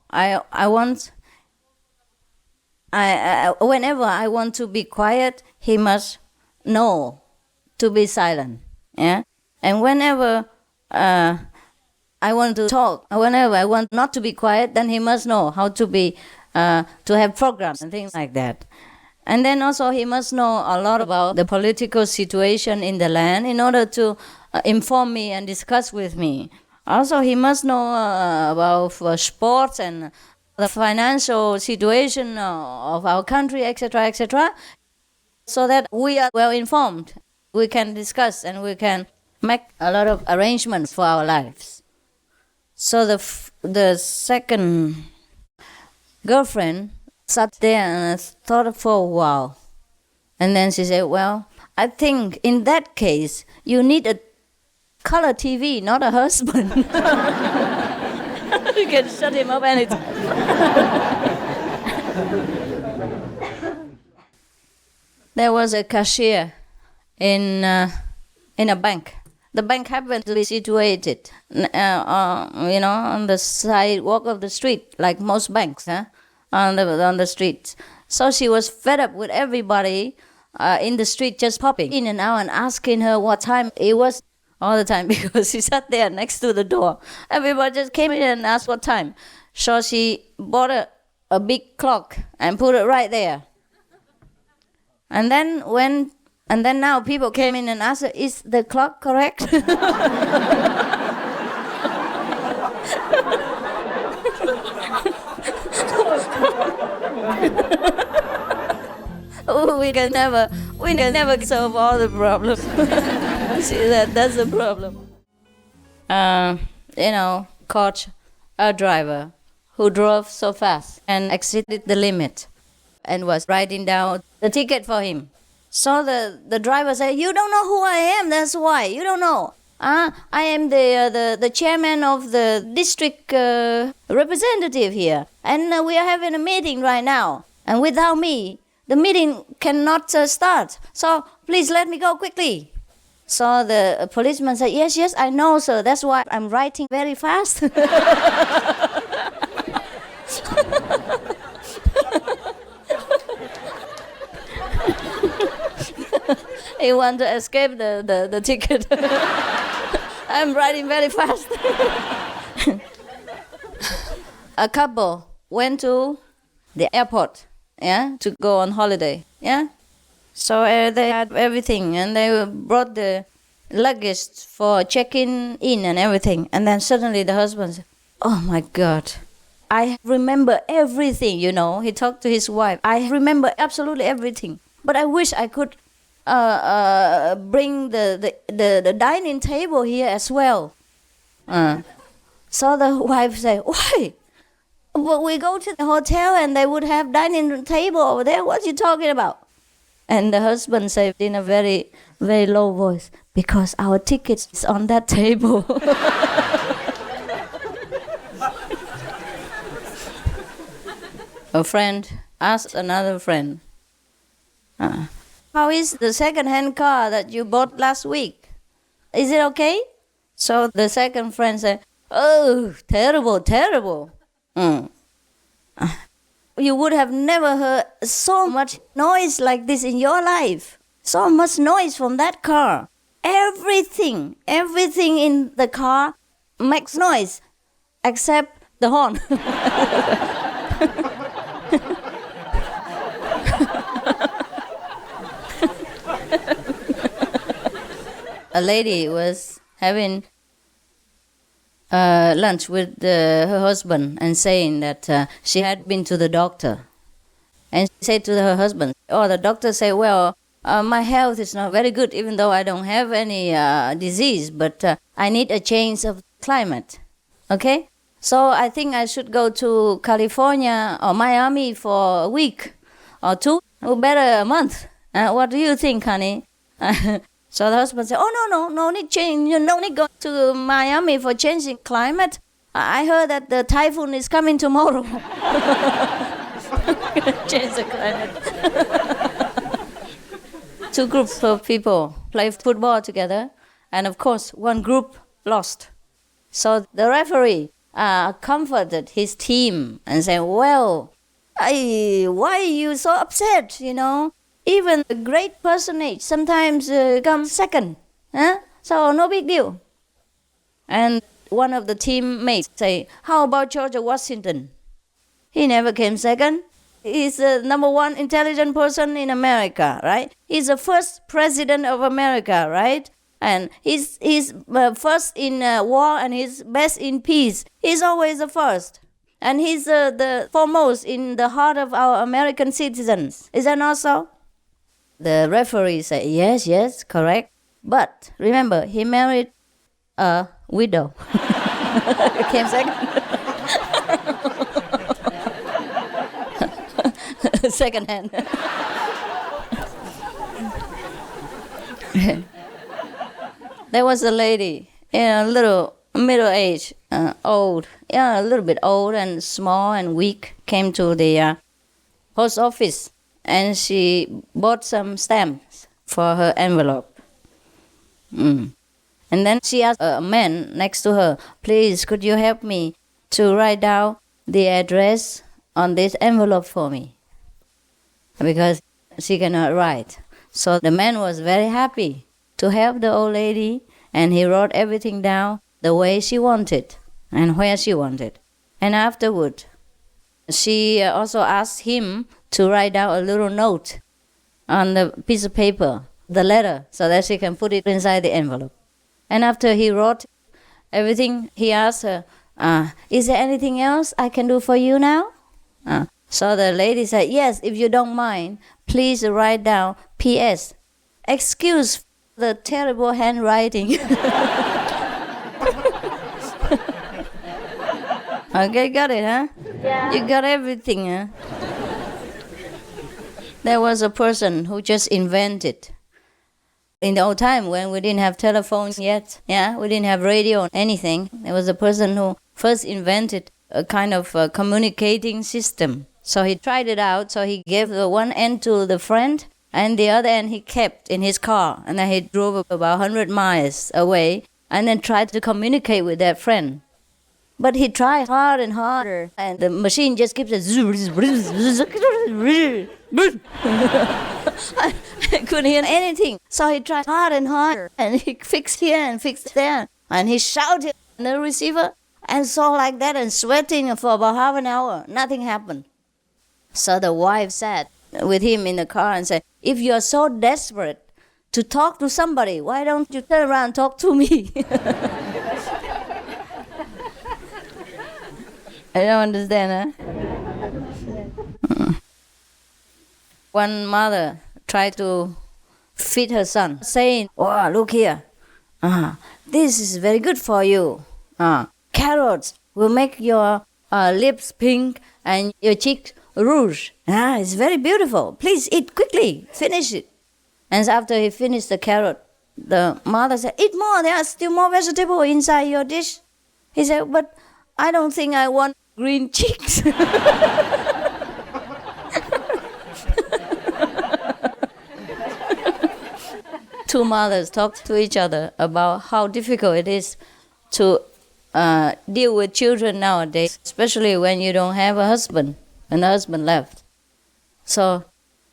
whenever I want to be quiet, he must know to be silent. Yeah, and whenever I want to talk, whenever I want not to be quiet, then he must know how to be to have programs and things like that. And then also he must know a lot about the political situation in the land in order to inform me and discuss with me. Also, he must know about sports and the financial situation of our country, etc., etc., so that we are well informed. We can discuss and we can make a lot of arrangements for our lives. So the second girlfriend sat there and thought for a while. And then she said, well, I think in that case, you need a color TV, not a husband. You can shut him up anytime. There was a cashier in a bank. The bank happened to be situated, on the sidewalk of the street, like most banks, on the streets. So she was fed up with everybody in the street just popping in and out and asking her what time it was all the time, because she sat there next to the door. Everybody just came in and asked what time. So she bought a big clock and put it right there. And then now people came in and asked her, is the clock correct? We can never solve all the problems. See, that's the problem. Caught a driver who drove so fast and exceeded the limit and was writing down the ticket for him. So the driver said, you don't know who I am, that's why, you don't know. I am the chairman of the district representative here, and we are having a meeting right now. And without me, the meeting cannot start. So please let me go quickly. So the policeman said, yes, I know, sir. That's why I'm writing very fast. He wanted to escape the ticket. I'm writing very fast. A couple went to the airport, to go on holiday, So they had everything, and they brought the luggage for checking in and everything. And then suddenly the husband said, oh my God, I remember everything, He talked to his wife. I remember absolutely everything. But I wish I could bring the dining table here as well. So the wife said, why? But we go to the hotel and they would have dining table over there. What are you talking about? And the husband said in a very, very low voice, because our ticket is on that table. A friend asked another friend, how is the second-hand car that you bought last week? Is it okay? So the second friend said, oh, terrible. You would have never heard so much noise like this in your life. So much noise from that car. Everything in the car makes noise except the horn. A lady was having lunch with her husband and saying that she had been to the doctor. And she said to her husband, the doctor said, well, my health is not very good, even though I don't have any disease, but I need a change of climate. Okay? So I think I should go to California or Miami for a week or two, or better a month. What do you think, honey? So the husband said, no need change. You don't need go to Miami for changing climate. I heard that the typhoon is coming tomorrow. Change the climate. Two groups of people play football together, and of course, one group lost. So the referee comforted his team and said, well, why are you so upset, Even a great personage sometimes comes second. So no big deal. And one of the teammates say, how about George Washington? He never came second. He's the number one intelligent person in America, right? He's the first president of America, right? And he's first in war and he's best in peace. He's always the first. And he's the foremost in the heart of our American citizens. Is that not so? The referee said, yes, correct. But remember, he married a widow. Came second. Second hand. There was a lady, a little middle-aged, old, a little bit old and small and weak, came to the post office, and she bought some stamps for her envelope. And then she asked a man next to her, please, could you help me to write down the address on this envelope for me? Because she cannot write. So the man was very happy to help the old lady, and he wrote everything down the way she wanted and where she wanted. And afterward, she also asked him to write down a little note on the piece of paper, the letter, so that she can put it inside the envelope. And after he wrote everything, he asked her, is there anything else I can do for you now? So the lady said, yes, if you don't mind, please write down P.S. Excuse the terrible handwriting. Okay, got it, huh? Yeah. You got everything, huh? There was a person who just invented. In the old time when we didn't have telephones yet, we didn't have radio or anything, there was a person who first invented a kind of communicating system. So he tried it out, so he gave the one end to the friend, and the other end he kept in his car. And then he drove about 100 miles away, and then tried to communicate with that friend. But he tried hard and harder, and the machine just keeps I couldn't hear anything. So he tried hard and harder, and he fixed here and fixed there, and he shouted in the receiver, and so like that, and sweating for about half an hour. Nothing happened. So the wife sat with him in the car and said, if you are so desperate to talk to somebody, why don't you turn around and talk to me? I don't understand, huh? One mother tried to feed her son, saying, oh, look here. This is very good for you. Carrots will make your lips pink and your cheeks rouge. It's very beautiful. Please eat quickly. Finish it. And after he finished the carrot, the mother said, eat more. There are still more vegetables inside your dish. He said, but I don't think I want green cheeks. Two mothers talked to each other about how difficult it is to deal with children nowadays, especially when you don't have a husband, when the husband left. So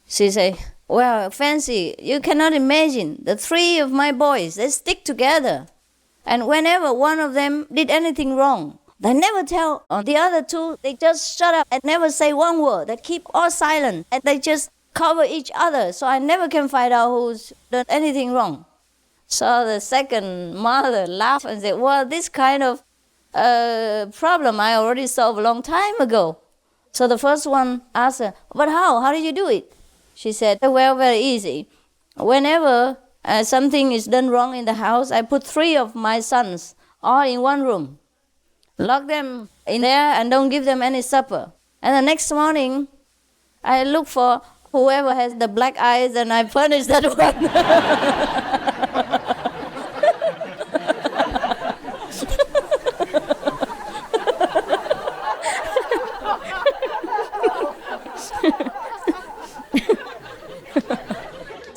she said, well, Fancy, you cannot imagine, the three of my boys, they stick together. And whenever one of them did anything wrong, they never tell on the other two. They just shut up and never say one word. They keep all silent and they just cover each other. So I never can find out who's done anything wrong. So the second mother laughed and said, well, this kind of problem I already solved a long time ago. So the first one asked her, but how? How did you do it? She said, well, very easy. Whenever something is done wrong in the house, I put three of my sons all in one room. Lock them in there and don't give them any supper. And the next morning, I look for whoever has the black eyes and I punish that one.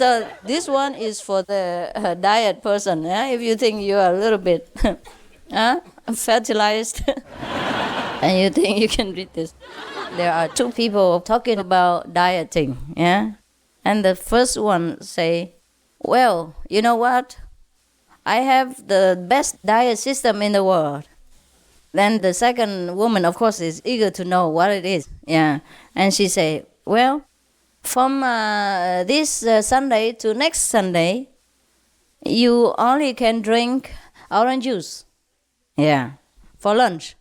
So this one is for the diet person. If you think you are a little bit fertilized and you think you can read this. There are two people talking about dieting. And the first one say, well, you know what? I have the best diet system in the world. Then the second woman, of course, is eager to know what it is. And she say, well, from this Sunday to next Sunday, you only can drink orange juice. For lunch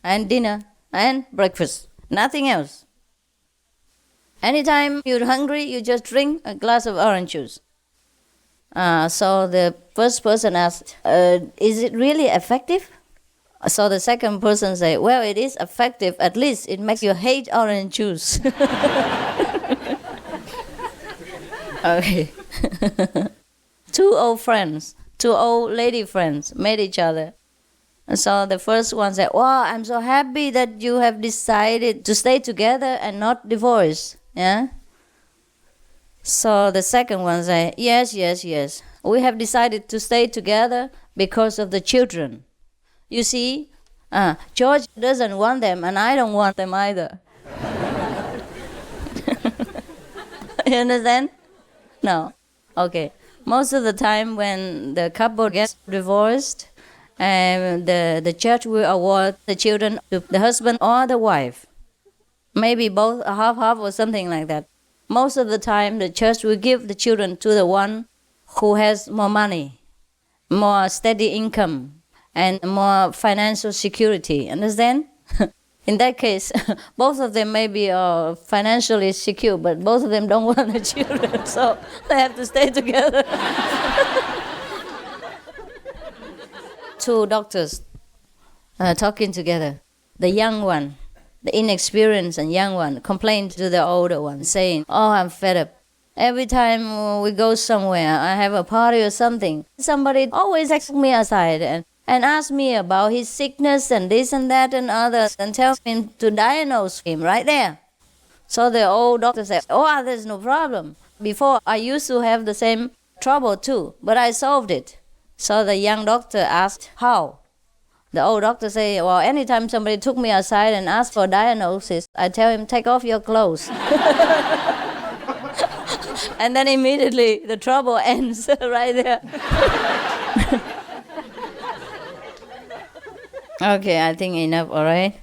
and dinner and breakfast. Nothing else. Anytime you're hungry, you just drink a glass of orange juice. So the first person asked, is it really effective? So the second person said, well, it is effective. At least it makes you hate orange juice. Okay. Two old friends, two old lady friends met each other. So the first one said, wow, I'm so happy that you have decided to stay together and not divorce. So the second one said, yes. We have decided to stay together because of the children. You see, George doesn't want them and I don't want them either. You understand? No. Okay. Most of the time when the couple gets divorced, the church will award the children to the husband or the wife. Maybe both, half or something like that. Most of the time the church will give the children to the one who has more money, more steady income, and more financial security. Understand? In that case, both of them may be financially secure, but both of them don't want the children, so they have to stay together. Two doctors talking together. The young one, the inexperienced and young one, complained to the older one, saying, oh, I'm fed up. Every time we go somewhere, I have a party or something, somebody always takes me aside and ask me about his sickness and this and that and others and tells him to diagnose him right there. So the old doctor said, oh, there's no problem. Before, I used to have the same trouble too, but I solved it. So the young doctor asked, how? The old doctor said, well, anytime somebody took me aside and asked for a diagnosis, I tell him, take off your clothes. And then immediately the trouble ends right there. Okay, I think enough, all right?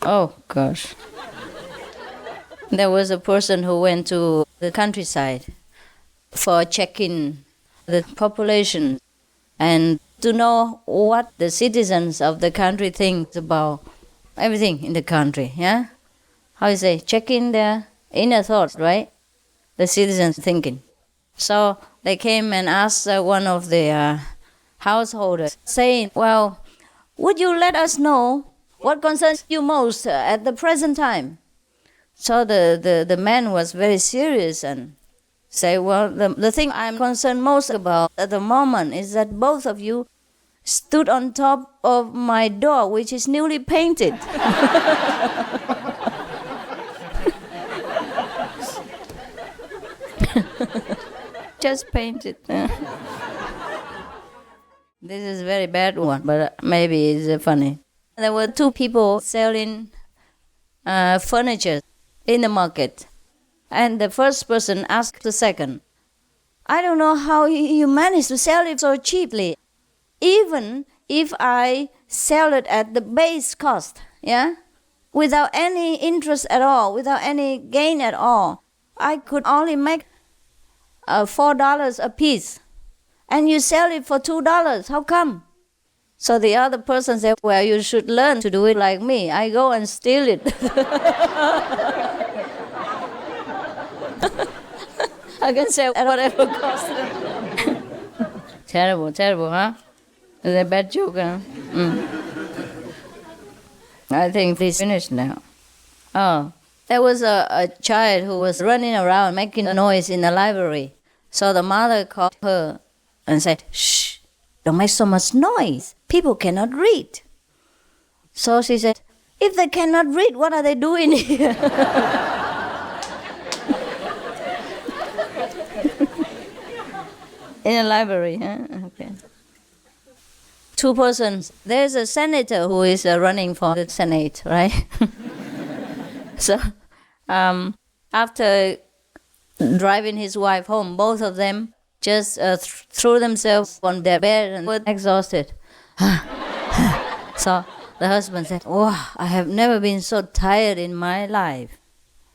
Oh, gosh. There was a person who went to the countryside for checking the population and to know what the citizens of the country think about everything in the country, How you say? Checking their inner thoughts, right? The citizens' thinking. So they came and asked one of the householders, saying, well, would you let us know what concerns you most at the present time? So the man was very serious and said, well, the thing I'm concerned most about at the moment is that both of you stood on top of my door, which is newly painted. Just painted. This is a very bad one, but maybe it's funny. There were two people selling furniture in the market. And the first person asked the second, I don't know how you managed to sell it so cheaply. Even if I sell it at the base cost, without any interest at all, without any gain at all, I could only make $4 a piece. And you sell it for $2. How come? So the other person said, well, you should learn to do it like me. I go and steal it. I can sell at whatever cost. Terrible, huh? Is that a bad joke, huh? I think it's finished now. Oh, there was a child who was running around making a noise in the library. So the mother called her and said, shh, don't make so much noise. People cannot read. So she said, if they cannot read, what are they doing here? In a library, huh? Okay. Two persons. There's a senator who is running for the Senate, right? So, after driving his wife home, both of them just threw themselves on their bed and were exhausted. So the husband said, "Oh, I have never been so tired in my life."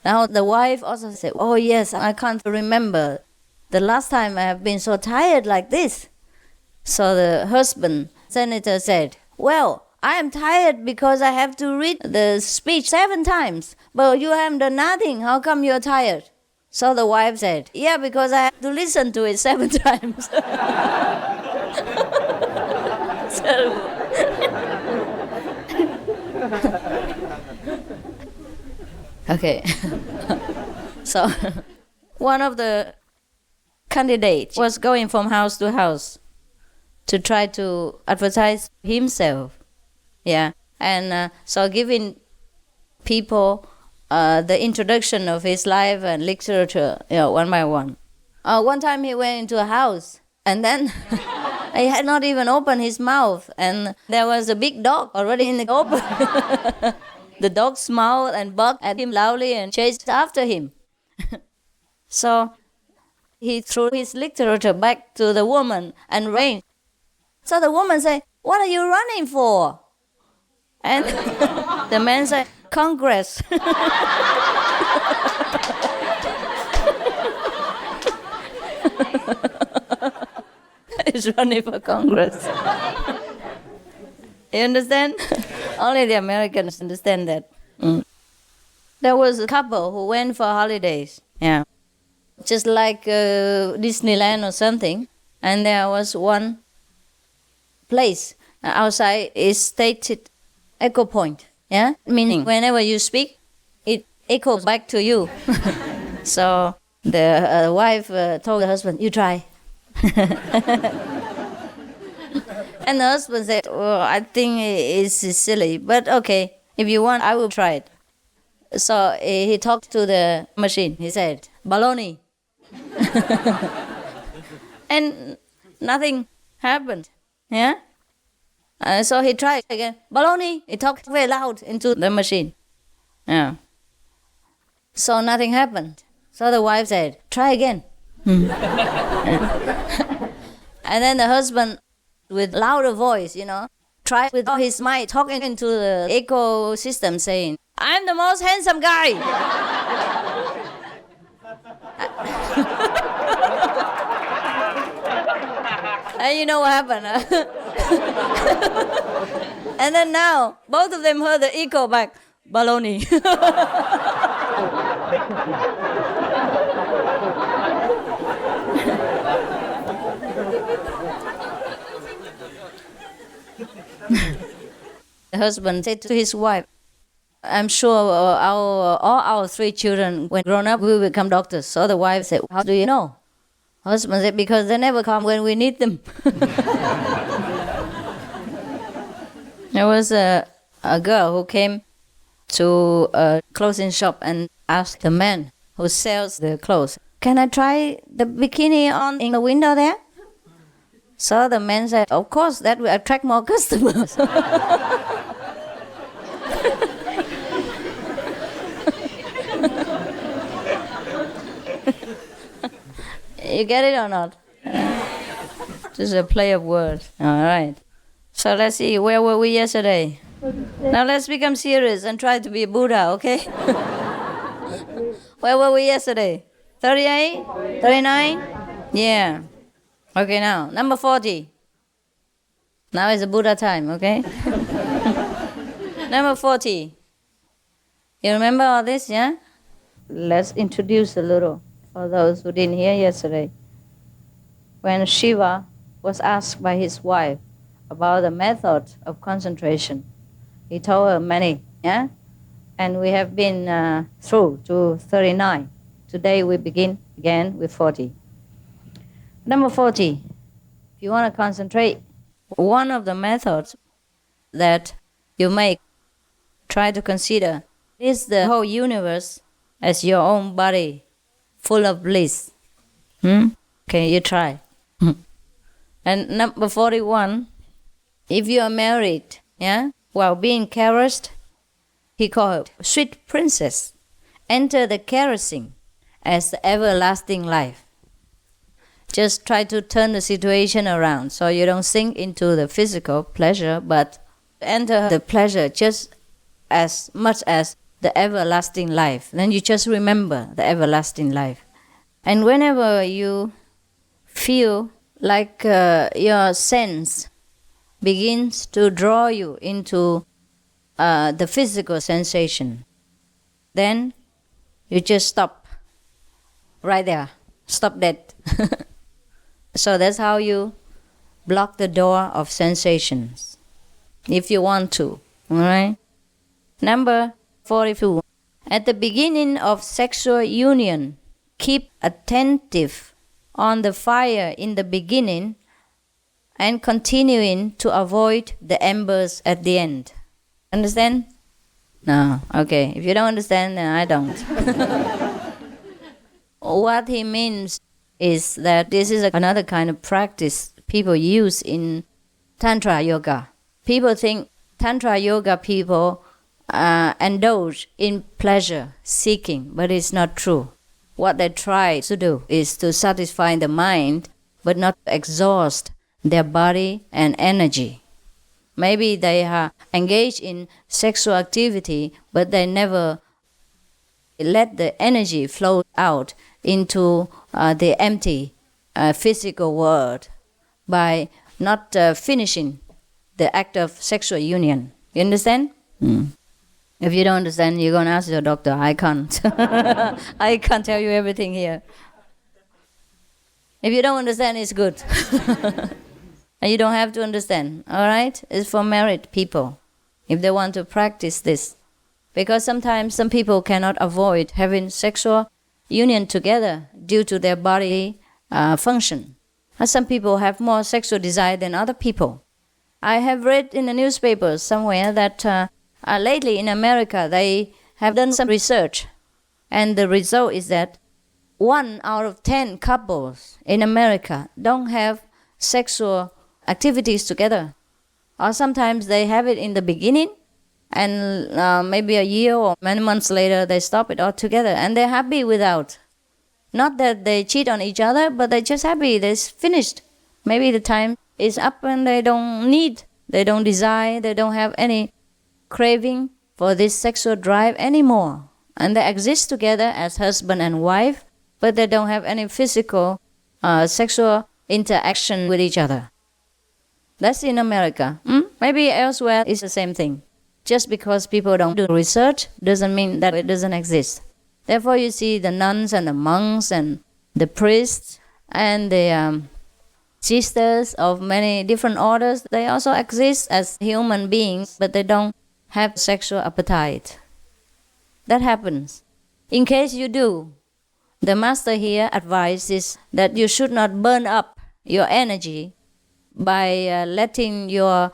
Now the wife also said, "Oh yes, I can't remember the last time I have been so tired like this." So the husband, senator, said, "Well, I am tired because I have to read the speech 7 times, but you haven't done nothing. How come you're tired?" So the wife said, "Yeah, because I have to listen to it 7 times." Okay. So one of the candidates was going from house to house to try to advertise himself. Yeah. And so giving people the introduction of his life and literature, one by one. One time he went into a house and then he had not even opened his mouth and there was a big dog already in the open. The dog smiled and barked at him loudly and chased after him. So he threw his literature back to the woman and ran. So the woman said, "What are you running for?" And the man said, "Congress." He's running for Congress. You understand? Only the Americans understand that. There was a couple who went for holidays. Yeah. Just like Disneyland or something. And there was one place outside is stated echo point. Yeah? Meaning whenever you speak, it echoes back to you. So the wife told the husband, "You try." And the husband said, "Oh, I think it's silly, but okay, if you want, I will try it." So he talked to the machine. He said, "Baloney." And nothing happened. Yeah? So he tried again. "Baloney." He talked very loud into the machine. Yeah. So nothing happened. So the wife said, "Try again." And then the husband, with louder voice, tried with all his might, talking into the echo system, saying, "I'm the most handsome guy." And you know what happened? And then now, both of them heard the echo back, "Baloney." The husband said to his wife, "I'm sure all our 3 children, when grown up, will become doctors." So the wife said, "How do you know?" Husband said, "Because they never come when we need them." There was a girl who came to a clothing shop and asked the man who sells the clothes, "Can I try the bikini on in the window there?" So the man said, "Of course, that will attract more customers." You get it or not? Just a play of words. All right. So let's see, where were we yesterday? Now let's become serious and try to be Buddha, okay? Where were we yesterday? 38? 39? Yeah. Okay, now, number 40. Now is the Buddha time, okay? Number 40. You remember all this, yeah? Let's introduce a little for those who didn't hear yesterday. When Shiva was asked by his wife about the method of concentration, he told her many, yeah? And we have been through to 39. Today we begin again with 40. Number 40, if you want to concentrate, one of the methods that you may try to consider is the whole universe as your own body, full of bliss. Okay, you try. And number 41, if you are married, while being caressed, he called her sweet princess. Enter the caressing as the everlasting life. Just try to turn the situation around so you don't sink into the physical pleasure, but enter the pleasure just as much as the everlasting life. Then you just remember the everlasting life. And whenever you feel like your sense begins to draw you into the physical sensation, then you just stop right there. Stop dead. So that's how you block the door of sensations, if you want to. All right? Number 42. At the beginning of sexual union, keep attentive on the fire in the beginning and continuing to avoid the embers at the end. Understand? No. Okay. If you don't understand, then I don't. What he means is that this is another kind of practice people use in Tantra Yoga. People think Tantra Yoga people indulge in pleasure seeking, but it's not true. What they try to do is to satisfy the mind, but not exhaust their body and energy. Maybe they are engaged in sexual activity, but they never let the energy flow out into the empty physical world by not finishing the act of sexual union. You understand? If you don't understand, you're going to ask your doctor. I can't. I can't tell you everything here. If you don't understand, it's good. And you don't have to understand. All right? It's for married people, if they want to practice this. Because sometimes some people cannot avoid having sexual union together due to their body function. And some people have more sexual desire than other people. I have read in the newspapers somewhere that lately in America they have done some research, and the result is that 1 out of 10 couples in America don't have sexual activities together. Or sometimes they have it in the beginning, and maybe a year or many months later they stop it altogether, and they're happy without. Not that they cheat on each other, but they're just happy, they're finished. Maybe the time is up and they don't need, they don't desire, they don't have any craving for this sexual drive anymore. And they exist together as husband and wife, but they don't have any physical sexual interaction with each other. That's in America. Maybe elsewhere it's the same thing. Just because people don't do research doesn't mean that it doesn't exist. Therefore you see the nuns and the monks and the priests and the sisters of many different orders, they also exist as human beings, but they don't have sexual appetite. That happens. In case you do, the master here advises that you should not burn up your energy by letting your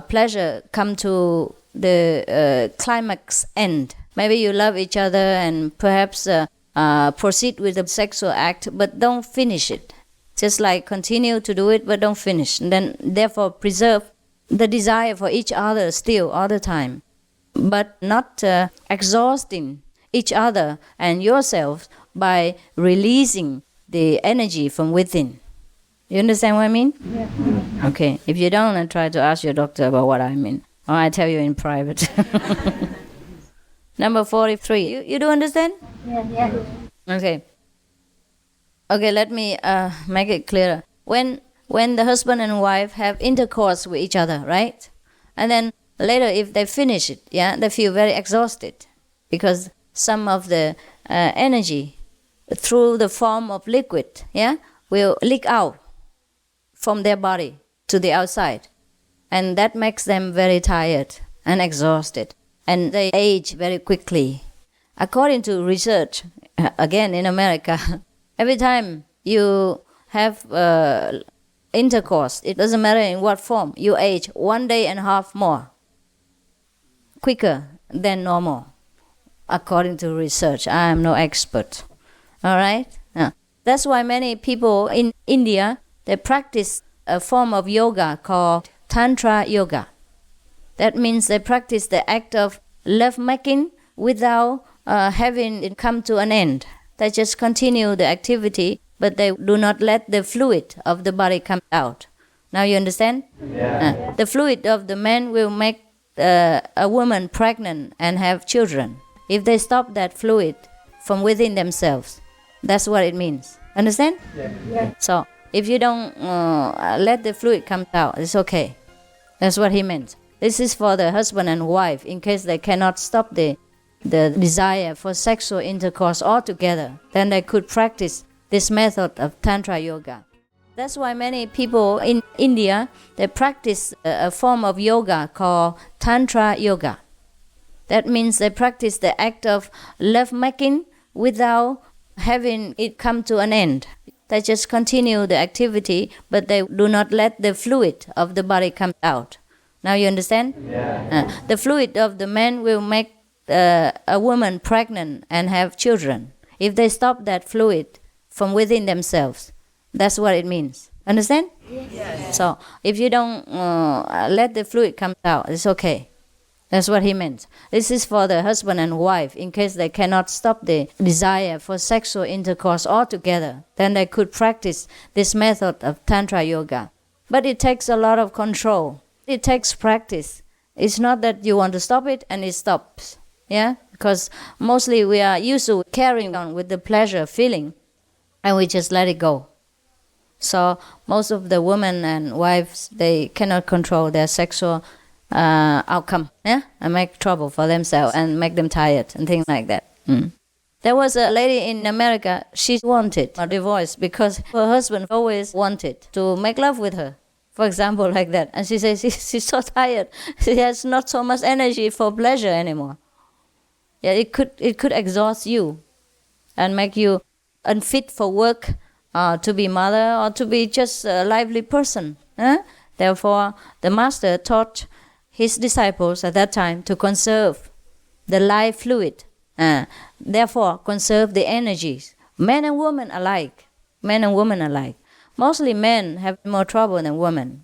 pleasure come to the climax end. Maybe you love each other and perhaps proceed with the sexual act, but don't finish it. Just like continue to do it, but don't finish. And then therefore preserve the desire for each other still all the time, but not exhausting each other and yourself by releasing the energy from within. You understand what I mean? Yeah. Okay. If you don't, then try to ask your doctor about what I mean. Or I tell you in private. Number 43. You do understand? Yeah. Okay. Okay, let me make it clearer. When the husband and wife have intercourse with each other, right? And then later if they finish it, they feel very exhausted because some of the energy through the form of liquid, will leak out from their body to the outside. And that makes them very tired and exhausted. And they age very quickly. According to research, again in America, every time you have intercourse, it doesn't matter in what form, you age 1.5 days more, quicker than normal, according to research. I am no expert. All right? That's why many people in India, they practice a form of yoga called Tantra Yoga. That means they practice the act of lovemaking without having it come to an end. They just continue the activity, but they do not let the fluid of the body come out. Now you understand? Yeah. The fluid of the man will make a woman pregnant and have children. If they stop that fluid from within themselves, that's what it means. Understand? Yeah. So if you don't let the fluid come out, it's okay. That's what he meant. This is for the husband and wife in case they cannot stop the desire for sexual intercourse altogether. Then they could practice this method of Tantra Yoga. That's why many people in India, they practice a form of yoga called Tantra Yoga. That means they practice the act of lovemaking without having it come to an end. They just continue the activity, but they do not let the fluid of the body come out. Now you understand? Yeah. The fluid of the man will make a woman pregnant and have children. If they stop that fluid from within themselves, that's what it means. Understand? Yes. So if you don't let the fluid come out, it's okay. That's what he meant. This is for the husband and wife in case they cannot stop the desire for sexual intercourse altogether. Then they could practice this method of Tantra Yoga. But it takes a lot of control. It takes practice. It's not that you want to stop it and it stops. Yeah? Because mostly we are used to carrying on with the pleasure feeling and we just let it go. So most of the women and wives, they cannot control their sexual outcome, yeah, and make trouble for themselves and make them tired and things like that. There was a lady in America, she wanted a divorce because her husband always wanted to make love with her, for example, like that. And she says she's so tired, she has not so much energy for pleasure anymore. Yeah, it could exhaust you and make you unfit for work, to be mother or to be just a lively person. Therefore, the master taught his disciples at that time to conserve the life fluid. Therefore, conserve the energies. Men and women alike. Men and women alike. Mostly men have more trouble than women.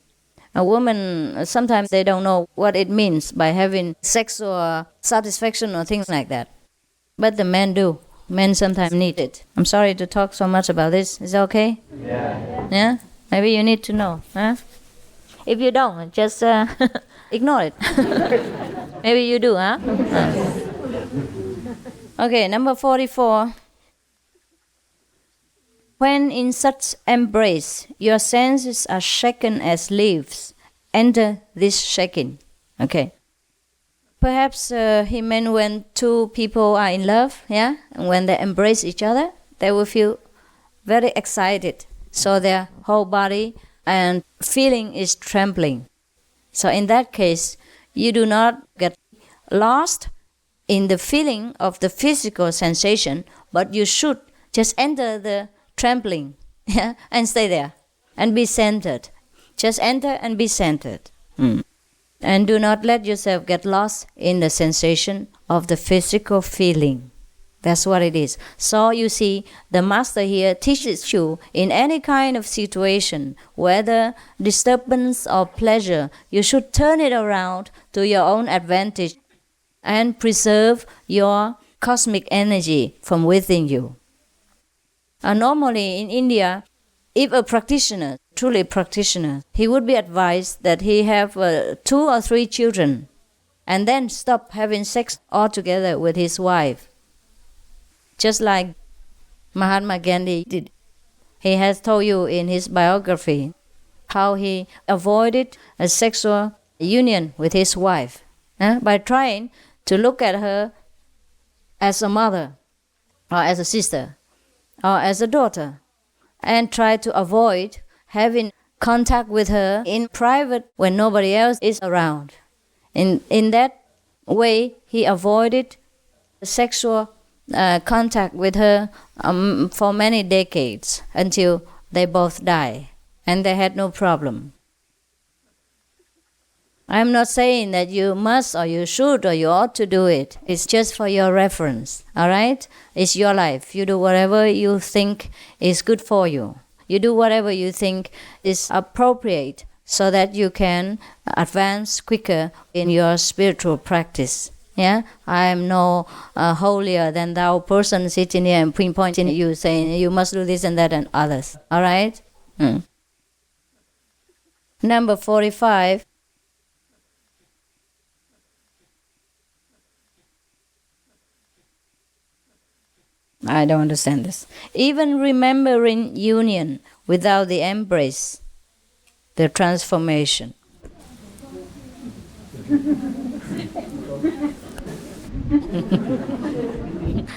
A woman, sometimes they don't know what it means by having sexual satisfaction or things like that. But the men do. Men sometimes need it. I'm sorry to talk so much about this. Is that okay? Yeah? Maybe you need to know. Huh? If you don't, just ignore it. Maybe you do, huh? Okay, number 44. When in such embrace, your senses are shaken as leaves. Enter this shaking. Okay. Perhaps he meant when two people are in love, yeah, and when they embrace each other, they will feel very excited. So their whole body and feeling is trembling. So in that case, you do not get lost in the feeling of the physical sensation, but you should just enter the trembling, yeah, and stay there and be centered. Just enter and be centered. And do not let yourself get lost in the sensation of the physical feeling. That's what it is. So you see, the master here teaches you in any kind of situation, whether disturbance or pleasure, you should turn it around to your own advantage and preserve your cosmic energy from within you. Normally in India, if a practitioner, truly practitioner, he would be advised that he have 2 or 3 children and then stop having sex altogether with his wife. Just like Mahatma Gandhi did. He has told you in his biography how he avoided a sexual union with his wife by trying to look at her as a mother or as a sister or as a daughter, and try to avoid having contact with her in private when nobody else is around. In that way, he avoided sexual contact with her for many decades until they both die, and they had no problem. I'm not saying that you must or you should or you ought to do it. It's just for your reference, all right? It's your life. You do whatever you think is good for you. You do whatever you think is appropriate so that you can advance quicker in your spiritual practice. Yeah, I am no holier than thou person sitting here and pinpointing you, saying you must do this and that and others. All right? Number 45. I don't understand this. Even remembering union without the embrace, the transformation.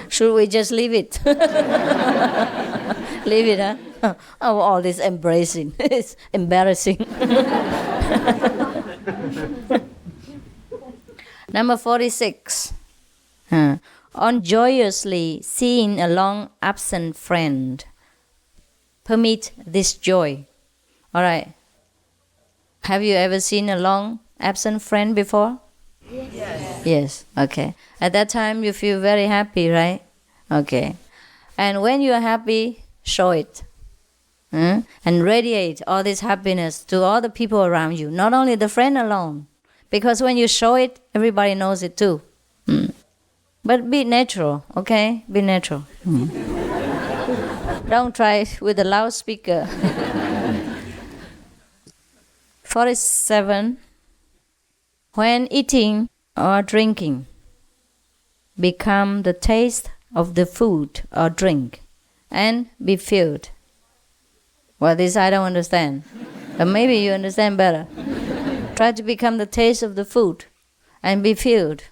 Should we just leave it? Leave it, huh? Oh, all this embracing. It's embarrassing. Number 46. On joyously seeing a long absent friend. Permit this joy. All right. Have you ever seen a long absent friend before? Yes. Yes, okay. At that time you feel very happy, right? Okay. And when you are happy, show it. And radiate all this happiness to all the people around you, not only the friend alone. Because when you show it, everybody knows it too. But be natural, okay? Be natural. Don't try it with a loudspeaker. 47. When eating or drinking, become the taste of the food or drink and be filled. Well, this I don't understand. But maybe you understand better. Try to become the taste of the food and be filled.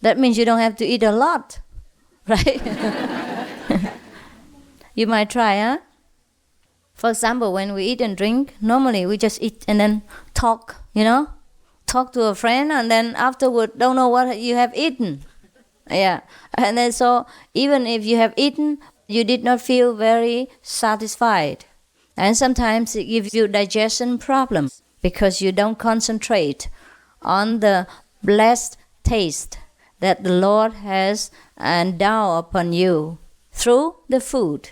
That means you don't have to eat a lot, right? You might try, huh? For example, when we eat and drink, normally we just eat and then talk, talk to a friend, and then afterward don't know what you have eaten. Yeah. And then so even if you have eaten, you did not feel very satisfied. And sometimes it gives you digestion problems because you don't concentrate on the blessed taste that the Lord has endowed upon you through the food.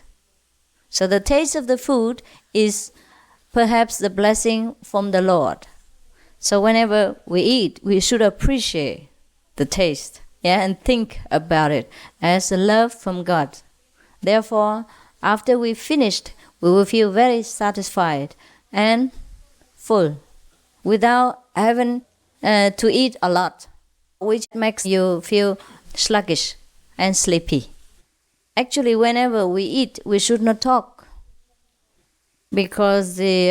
So the taste of the food is perhaps the blessing from the Lord. So whenever we eat, we should appreciate the taste, and think about it as a love from God. Therefore, after we finished, we will feel very satisfied and full without having to eat a lot, which makes you feel sluggish and sleepy. Actually, whenever we eat, we should not talk because the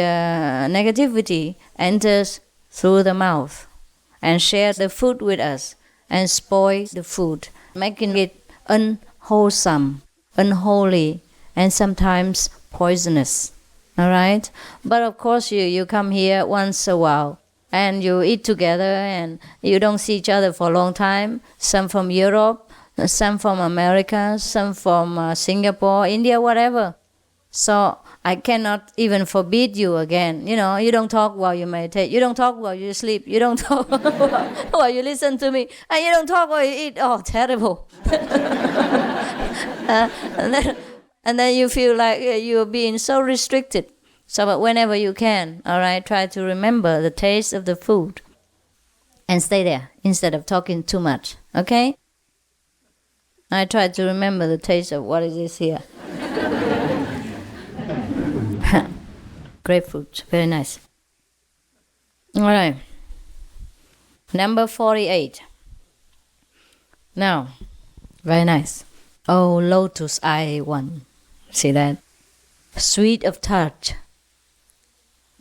negativity enters through the mouth and shares the food with us and spoils the food, making it unwholesome, unholy, and sometimes poisonous. All right? But of course, you come here once a while and you eat together and you don't see each other for a long time. Some from Europe, some from America, some from Singapore, India, whatever. So I cannot even forbid you again. You don't talk while you meditate. You don't talk while you sleep. You don't talk while you listen to me. And you don't talk while you eat. Oh, terrible. And then you feel like you're being so restricted. So but whenever you can, all right, try to remember the taste of the food and stay there instead of talking too much, okay? I try to remember the taste of what is this here. Grapefruit, very nice. All right. Number 48. Now, very nice. Oh, lotus eye one. See that? Sweet of touch.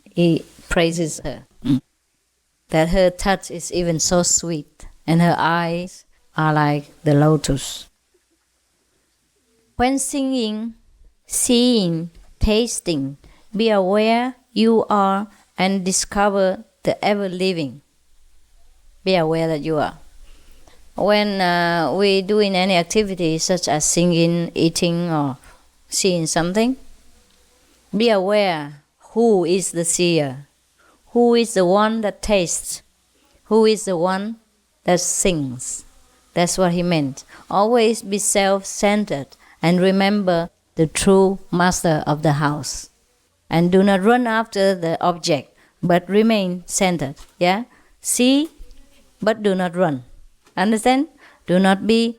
He praises her. That her touch is even so sweet, and her eyes are like the lotus. When singing, seeing, tasting, be aware you are and discover the ever-living. Be aware that you are. When we doing any activity such as singing, eating, or seeing something, be aware who is the seer, who is the one that tastes, who is the one that sings. That's what he meant. Always be self-centered and remember the true master of the house. And do not run after the object, but remain centered. Yeah? See, but do not run. Understand? Do not be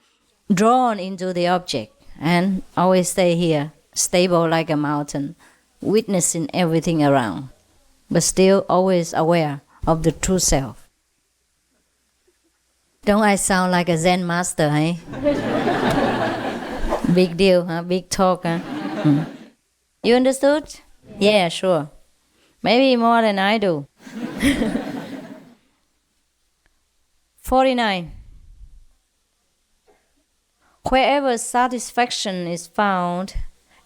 drawn into the object. And always stay here, stable like a mountain, witnessing everything around, but still always aware of the true self. Don't I sound like a Zen master, eh? Big deal, huh? Big talk, huh? You understood? Yeah, sure. Maybe more than I do. 49. Wherever satisfaction is found,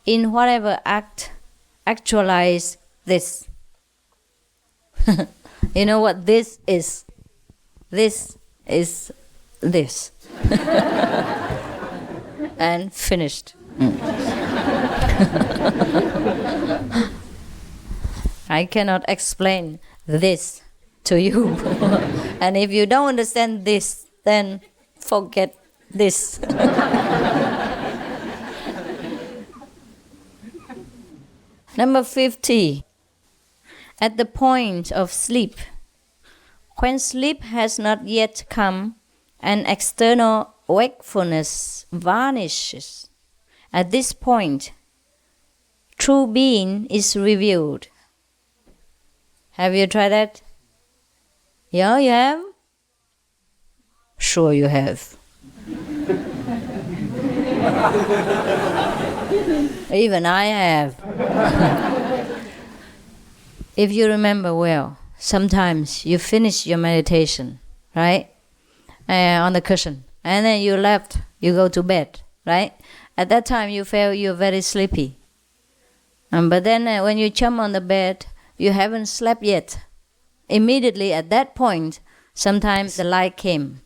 in whatever act, actualize this. You know what this is? This is this. And finished. I cannot explain this to you. And if you don't understand this, then forget this. Number 50. At the point of sleep, when sleep has not yet come and external wakefulness vanishes, at this point, true being is revealed. Have you tried that? Yeah, you have? Sure you have. Even I have. If you remember well, sometimes you finish your meditation, right? On the cushion. And then you left, you go to bed, right? At that time you feel you're very sleepy. But then when you jump on the bed, you haven't slept yet. Immediately at that point, sometimes the light came,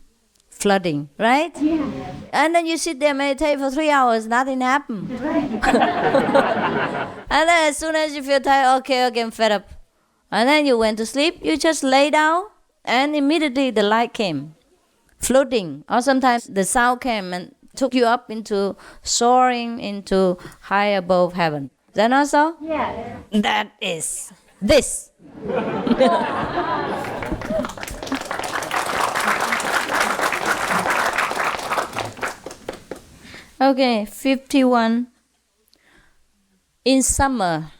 flooding, right? Yeah. And then you sit there, meditate for 3 hours, nothing happened. Right. And then as soon as you feel tired, okay, I'm fed up. And then you went to sleep, you just lay down, and immediately the light came, floating. Or sometimes the sound came and took you up into soaring into high above heaven. Is that not so? Yeah. That is this. Okay, 51. In summer,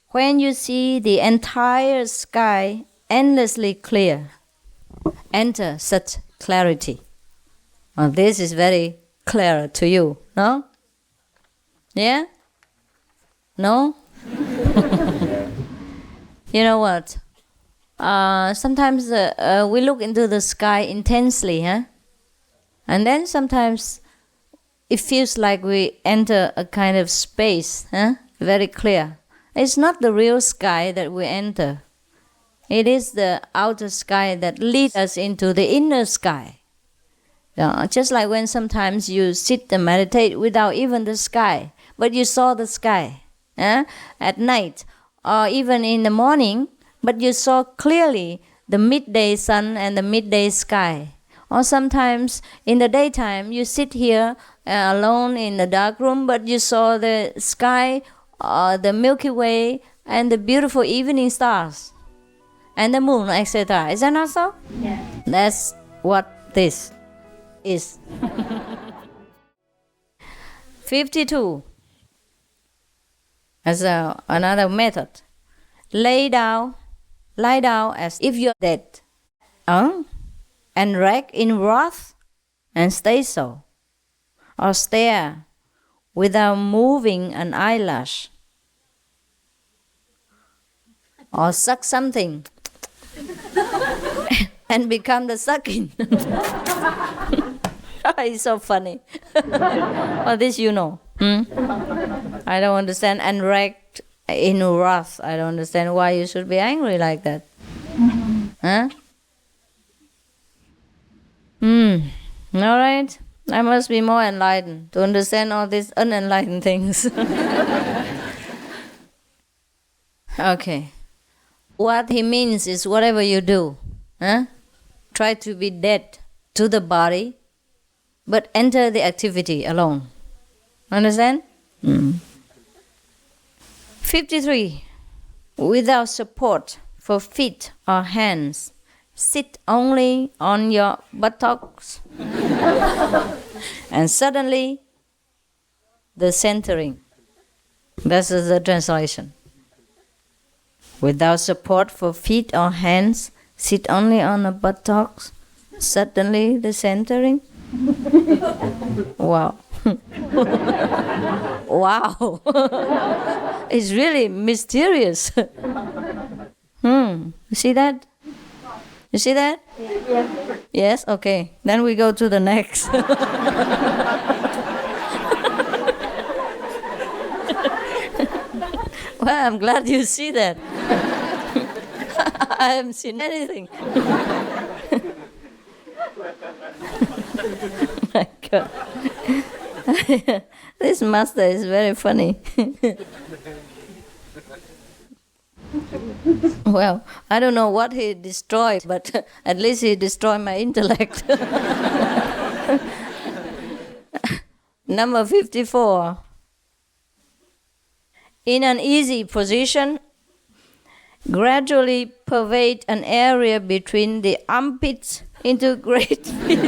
when you see the entire sky endlessly clear, enter such clarity. Oh, this is very clear to you, no? Yeah? No? You know what? Sometimes we look into the sky intensely, huh? And then sometimes it feels like we enter a kind of space, huh? Very clear. It's not the real sky that we enter. It is the outer sky that leads us into the inner sky. Just like when sometimes you sit and meditate without even the sky, but you saw the sky at night or even in the morning, but you saw clearly the midday sun and the midday sky. Or sometimes in the daytime you sit here alone in the dark room, but you saw the sky, the Milky Way, and the beautiful evening stars, and the moon, etc. Is that not so? Yeah. That's what this is. 52. As another method. Lie down as if you're dead. And rack in wrath and stay so. Or stare without moving an eyelash. Or suck something and become the sucking. It's so funny. Oh, this you know. I don't understand. And racked in wrath. I don't understand why you should be angry like that. Huh? All right. I must be more enlightened to understand all these unenlightened things. Okay. What he means is whatever you do, try to be dead to the body, but enter the activity alone. Understand? 53. Without support for feet or hands, sit only on your buttocks and suddenly the centering. This is the translation. Without support for feet or hands, sit only on the buttocks, suddenly the centering. Wow. Wow. It's really mysterious. You see that? You see that? Yes. Yes? Okay. Then we go to the next. Well, I'm glad you see that. I haven't seen anything. My God. This master is very funny. Well, I don't know what he destroyed, but at least he destroyed my intellect. Number 54. In an easy position, gradually pervade an area between the armpits into great feet.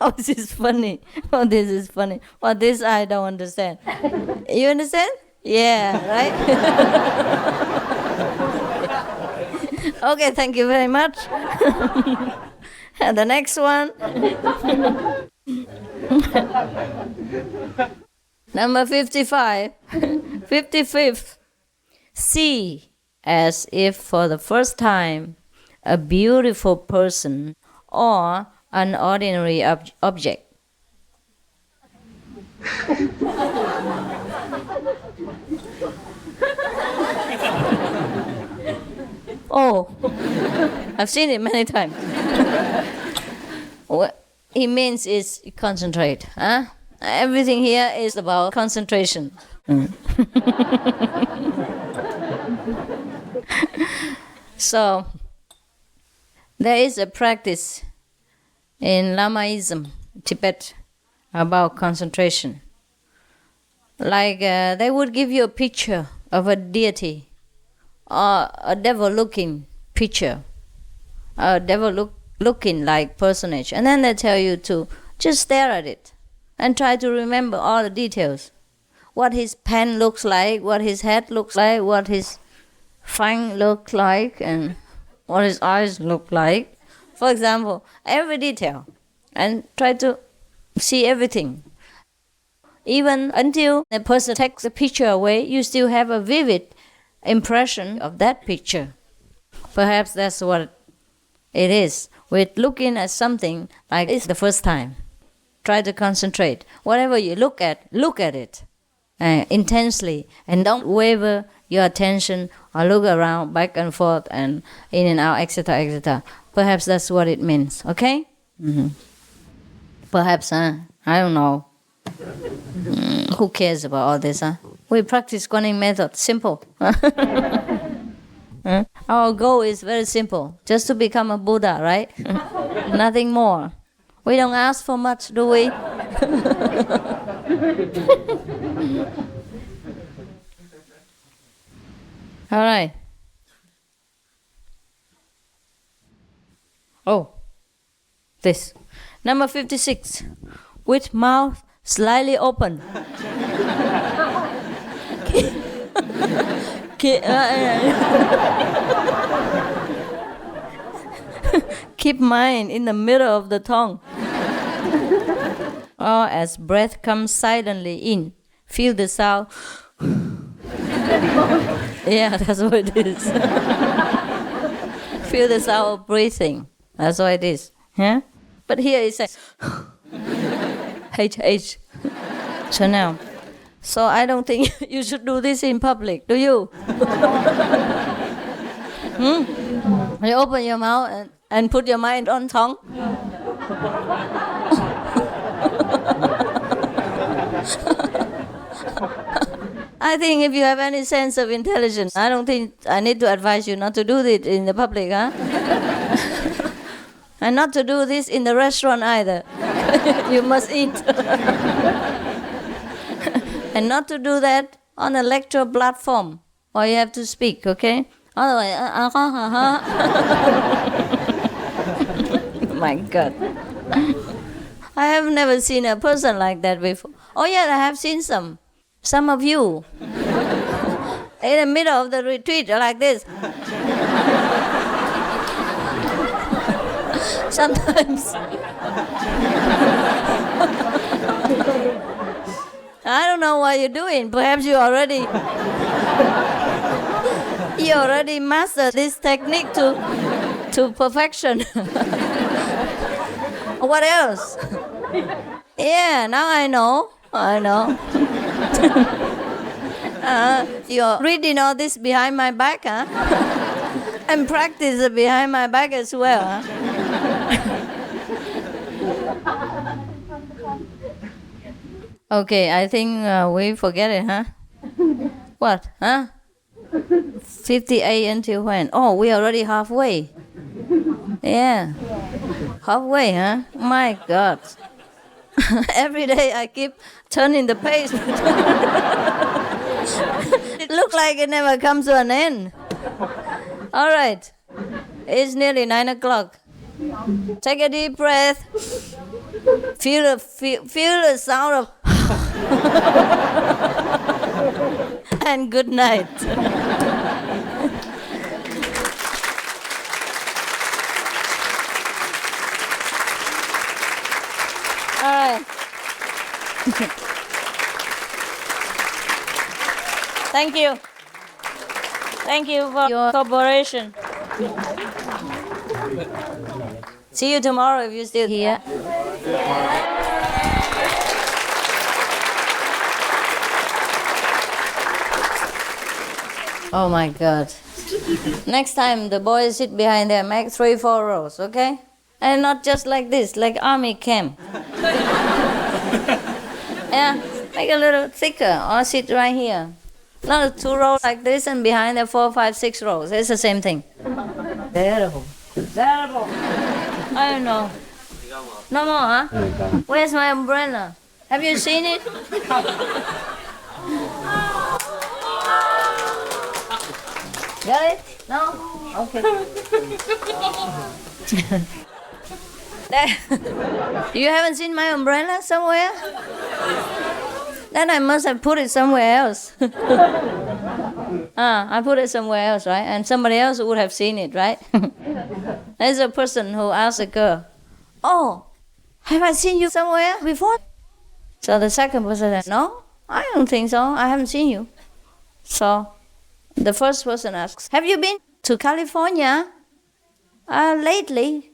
Oh, this is funny. Oh, this is funny. Oh, this I don't understand. You understand? Yeah, right? Okay, thank you very much. And the next one. Number 55. 55th. See, as if for the first time, a beautiful person or an ordinary object. Oh, I've seen it many times. What he means is concentrate. Huh? Everything here is about concentration. So, there is a practice in Lamaism, Tibet, about concentration. Like they would give you a picture of a deity or a devil-looking picture, a devil-looking like personage, and then they tell you to just stare at it and try to remember all the details. What his pen looks like, what his head looks like, what his fang looks like, and what his eyes look like. For example, every detail, and try to see everything. Even until the person takes the picture away, you still have a vivid impression of that picture. Perhaps that's what it is. With looking at something like it's the first time. Try to concentrate. Whatever you look at it intensely, and don't waver your attention or look around back and forth and in and out, etc., etc. Perhaps that's what it means. Okay? Mm-hmm. Perhaps, I don't know. Who cares about all this? We practice Quan method. Simple. Our goal is very simple. Just to become a Buddha, right? Nothing more. We don't ask for much, do we? All right. Oh, this. Number 56. With mouth slightly open. Keep mind in the middle of the tongue. Or as breath comes silently in, feel the sound. Yeah, that's what it is. Feel the sound of breathing. That's what it is. Yeah? But here it says H. So now, so I don't think you should do this in public, do you? You open your mouth and put your mind on tongue. I think if you have any sense of intelligence, I don't think I need to advise you not to do it in the public, huh? And not to do this in the restaurant either. You must eat. And not to do that on a lecture platform, or you have to speak, okay? Otherwise, my God. I have never seen a person like that before. Oh yeah, I have seen some. Some of you. In the middle of the retreat, like this. Sometimes. I don't know what you're doing. Perhaps you already mastered this technique to perfection. What else? Yeah, now I know. You're reading all this behind my back, huh? And practice behind my back as well, huh? Okay, I think we forget it, huh? What, huh? 58 until when? Oh, we're already halfway. Yeah. Halfway, huh? My God. Every day I keep turning the page. It looks like it never comes to an end. All right. It's nearly 9 o'clock. Take a deep breath. Feel the sound of and good night. All right. Thank you. Thank you for your cooperation. See you tomorrow if you're still here. Oh my God. Next time the boys sit behind there, make 3-4 rows, okay? And not just like this, like army camp. Yeah, make a little thicker or sit right here. Not a 2 rows like this and behind there 4, 5, 6 rows. It's the same thing. Terrible. Terrible. I don't know. No more, huh? Where's my umbrella? Have you seen it? Got it? No? Okay. You haven't seen my umbrella somewhere? Then I must have put it somewhere else. I put it somewhere else, right? And somebody else would have seen it, right? There's a person who asked a girl, "Oh, have I seen you somewhere before?" So the second person said, "No, I don't think so. I haven't seen you." So the first person asks, "Have you been to California lately?"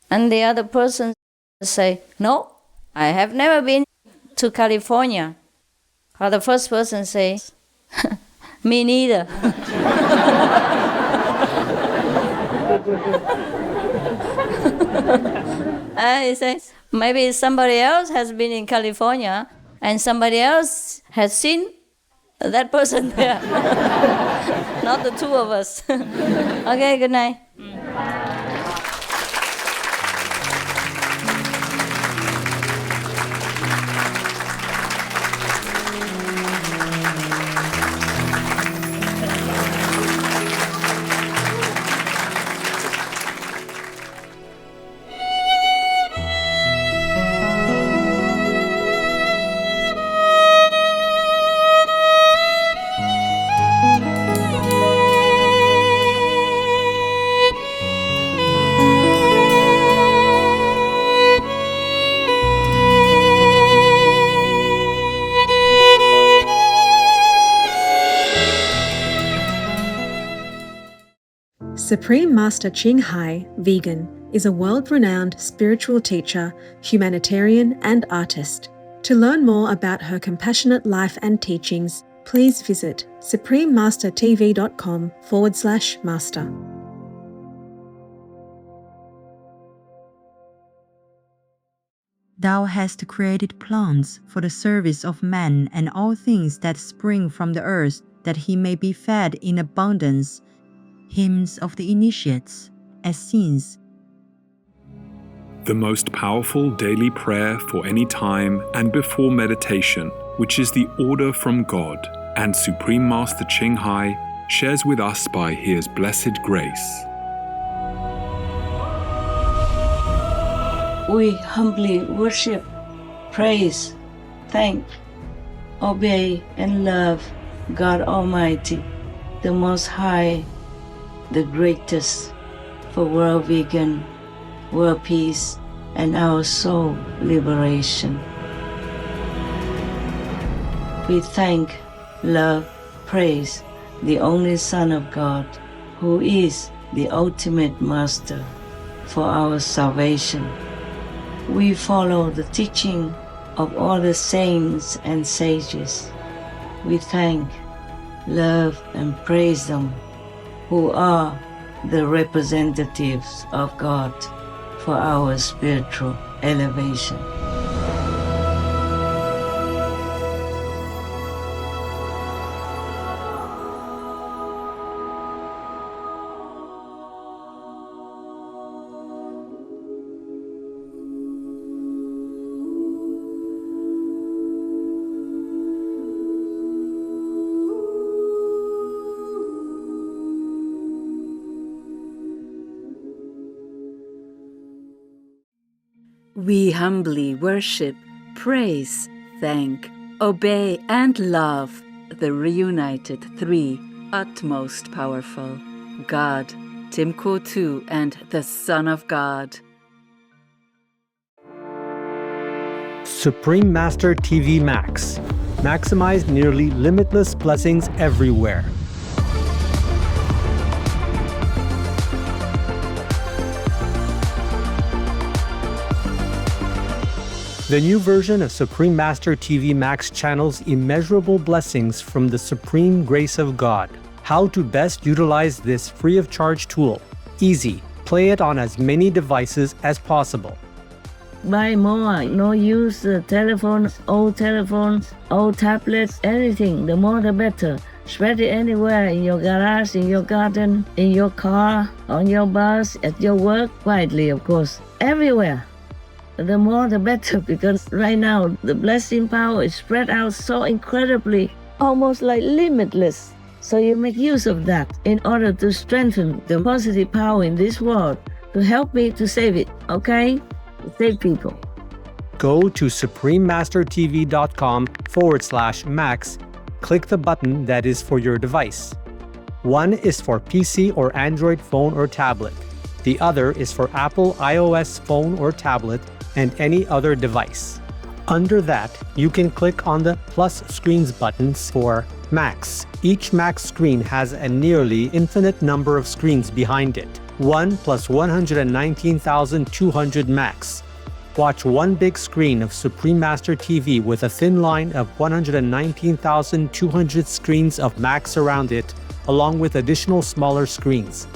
And the other person say, "No, I have never been to California." Or the first person says, "Me neither." He says, maybe somebody else has been in California and somebody else has seen that person there. Not the two of us. Okay, good night. Supreme Master Ching Hai, vegan, is a world-renowned spiritual teacher, humanitarian and artist. To learn more about her compassionate life and teachings, please visit suprememastertv.com/master. Thou hast created plants for the service of man and all things that spring from the earth, that he may be fed in abundance. Hymns of the Initiates, Essenes. The most powerful daily prayer for any time and before meditation which is the order from God, and Supreme Master Ching Hai shares with us by His blessed grace. We humbly worship, praise, thank, obey, and love God Almighty, the Most High, the greatest, for world vegan, world peace, and our soul liberation. We thank, love, praise the only Son of God, who is the ultimate Master for our salvation. We follow the teaching of all the saints and sages. We thank, love, and praise them, who are the representatives of God for our spiritual elevation. We humbly worship, praise, thank, obey, and love the reunited three, utmost powerful, God, Timko II, and the Son of God. Supreme Master TV Max. Maximize nearly limitless blessings everywhere. The new version of Supreme Master TV Max channels immeasurable blessings from the supreme grace of God. How to best utilize this free of charge tool. Easy. Play it on as many devices as possible. Buy more, no use telephones, old tablets, anything. The more the better. Spread it anywhere, in your garage, in your garden, in your car, on your bus, at your work, quietly of course, everywhere. The more the better, because right now the blessing power is spread out so incredibly, almost like limitless. So you make use of that in order to strengthen the positive power in this world, to help me to save it, okay? To save people. Go to suprememastertv.com/max. Click the button that is for your device. One is for PC or Android phone or tablet. The other is for Apple iOS phone or tablet and any other device. Under that, you can click on the plus screens buttons for Max. Each Max screen has a nearly infinite number of screens behind it. 1 plus 119,200 Max. Watch one big screen of Supreme Master TV with a thin line of 119,200 screens of Max around it, along with additional smaller screens.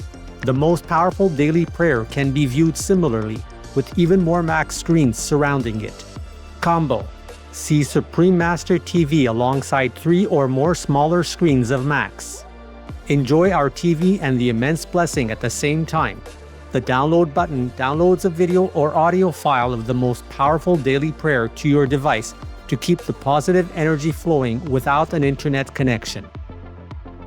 The most powerful daily prayer can be viewed similarly, with even more Max screens surrounding it. Combo. See Supreme Master TV alongside 3 or more smaller screens of Max. Enjoy our TV and the immense blessing at the same time. The download button downloads a video or audio file of the most powerful daily prayer to your device to keep the positive energy flowing without an internet connection.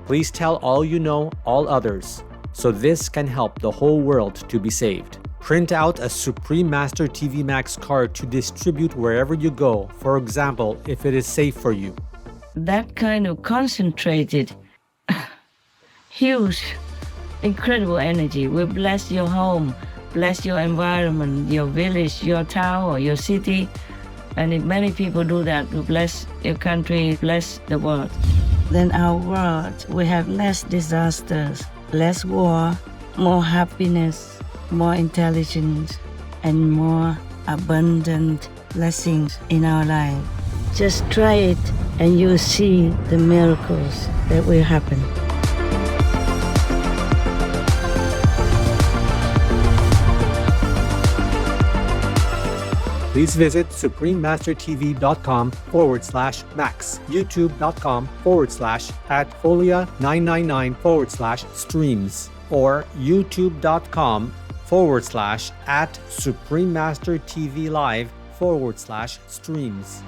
Please tell all you know, all others, so this can help the whole world to be saved. Print out a Supreme Master TV Max card to distribute wherever you go, for example, if it is safe for you. That kind of concentrated, huge, incredible energy will bless your home, bless your environment, your village, your town, or your city. And if many people do that, to bless your country, bless the world, then our world will have less disasters, less war, more happiness, more intelligence, and more abundant blessings in our life. Just try it and you'll see the miracles that will happen. Please visit suprememastertv.com/max, youtube.com/@folia999/streams, or youtube.com/@suprememastertvlive/streams.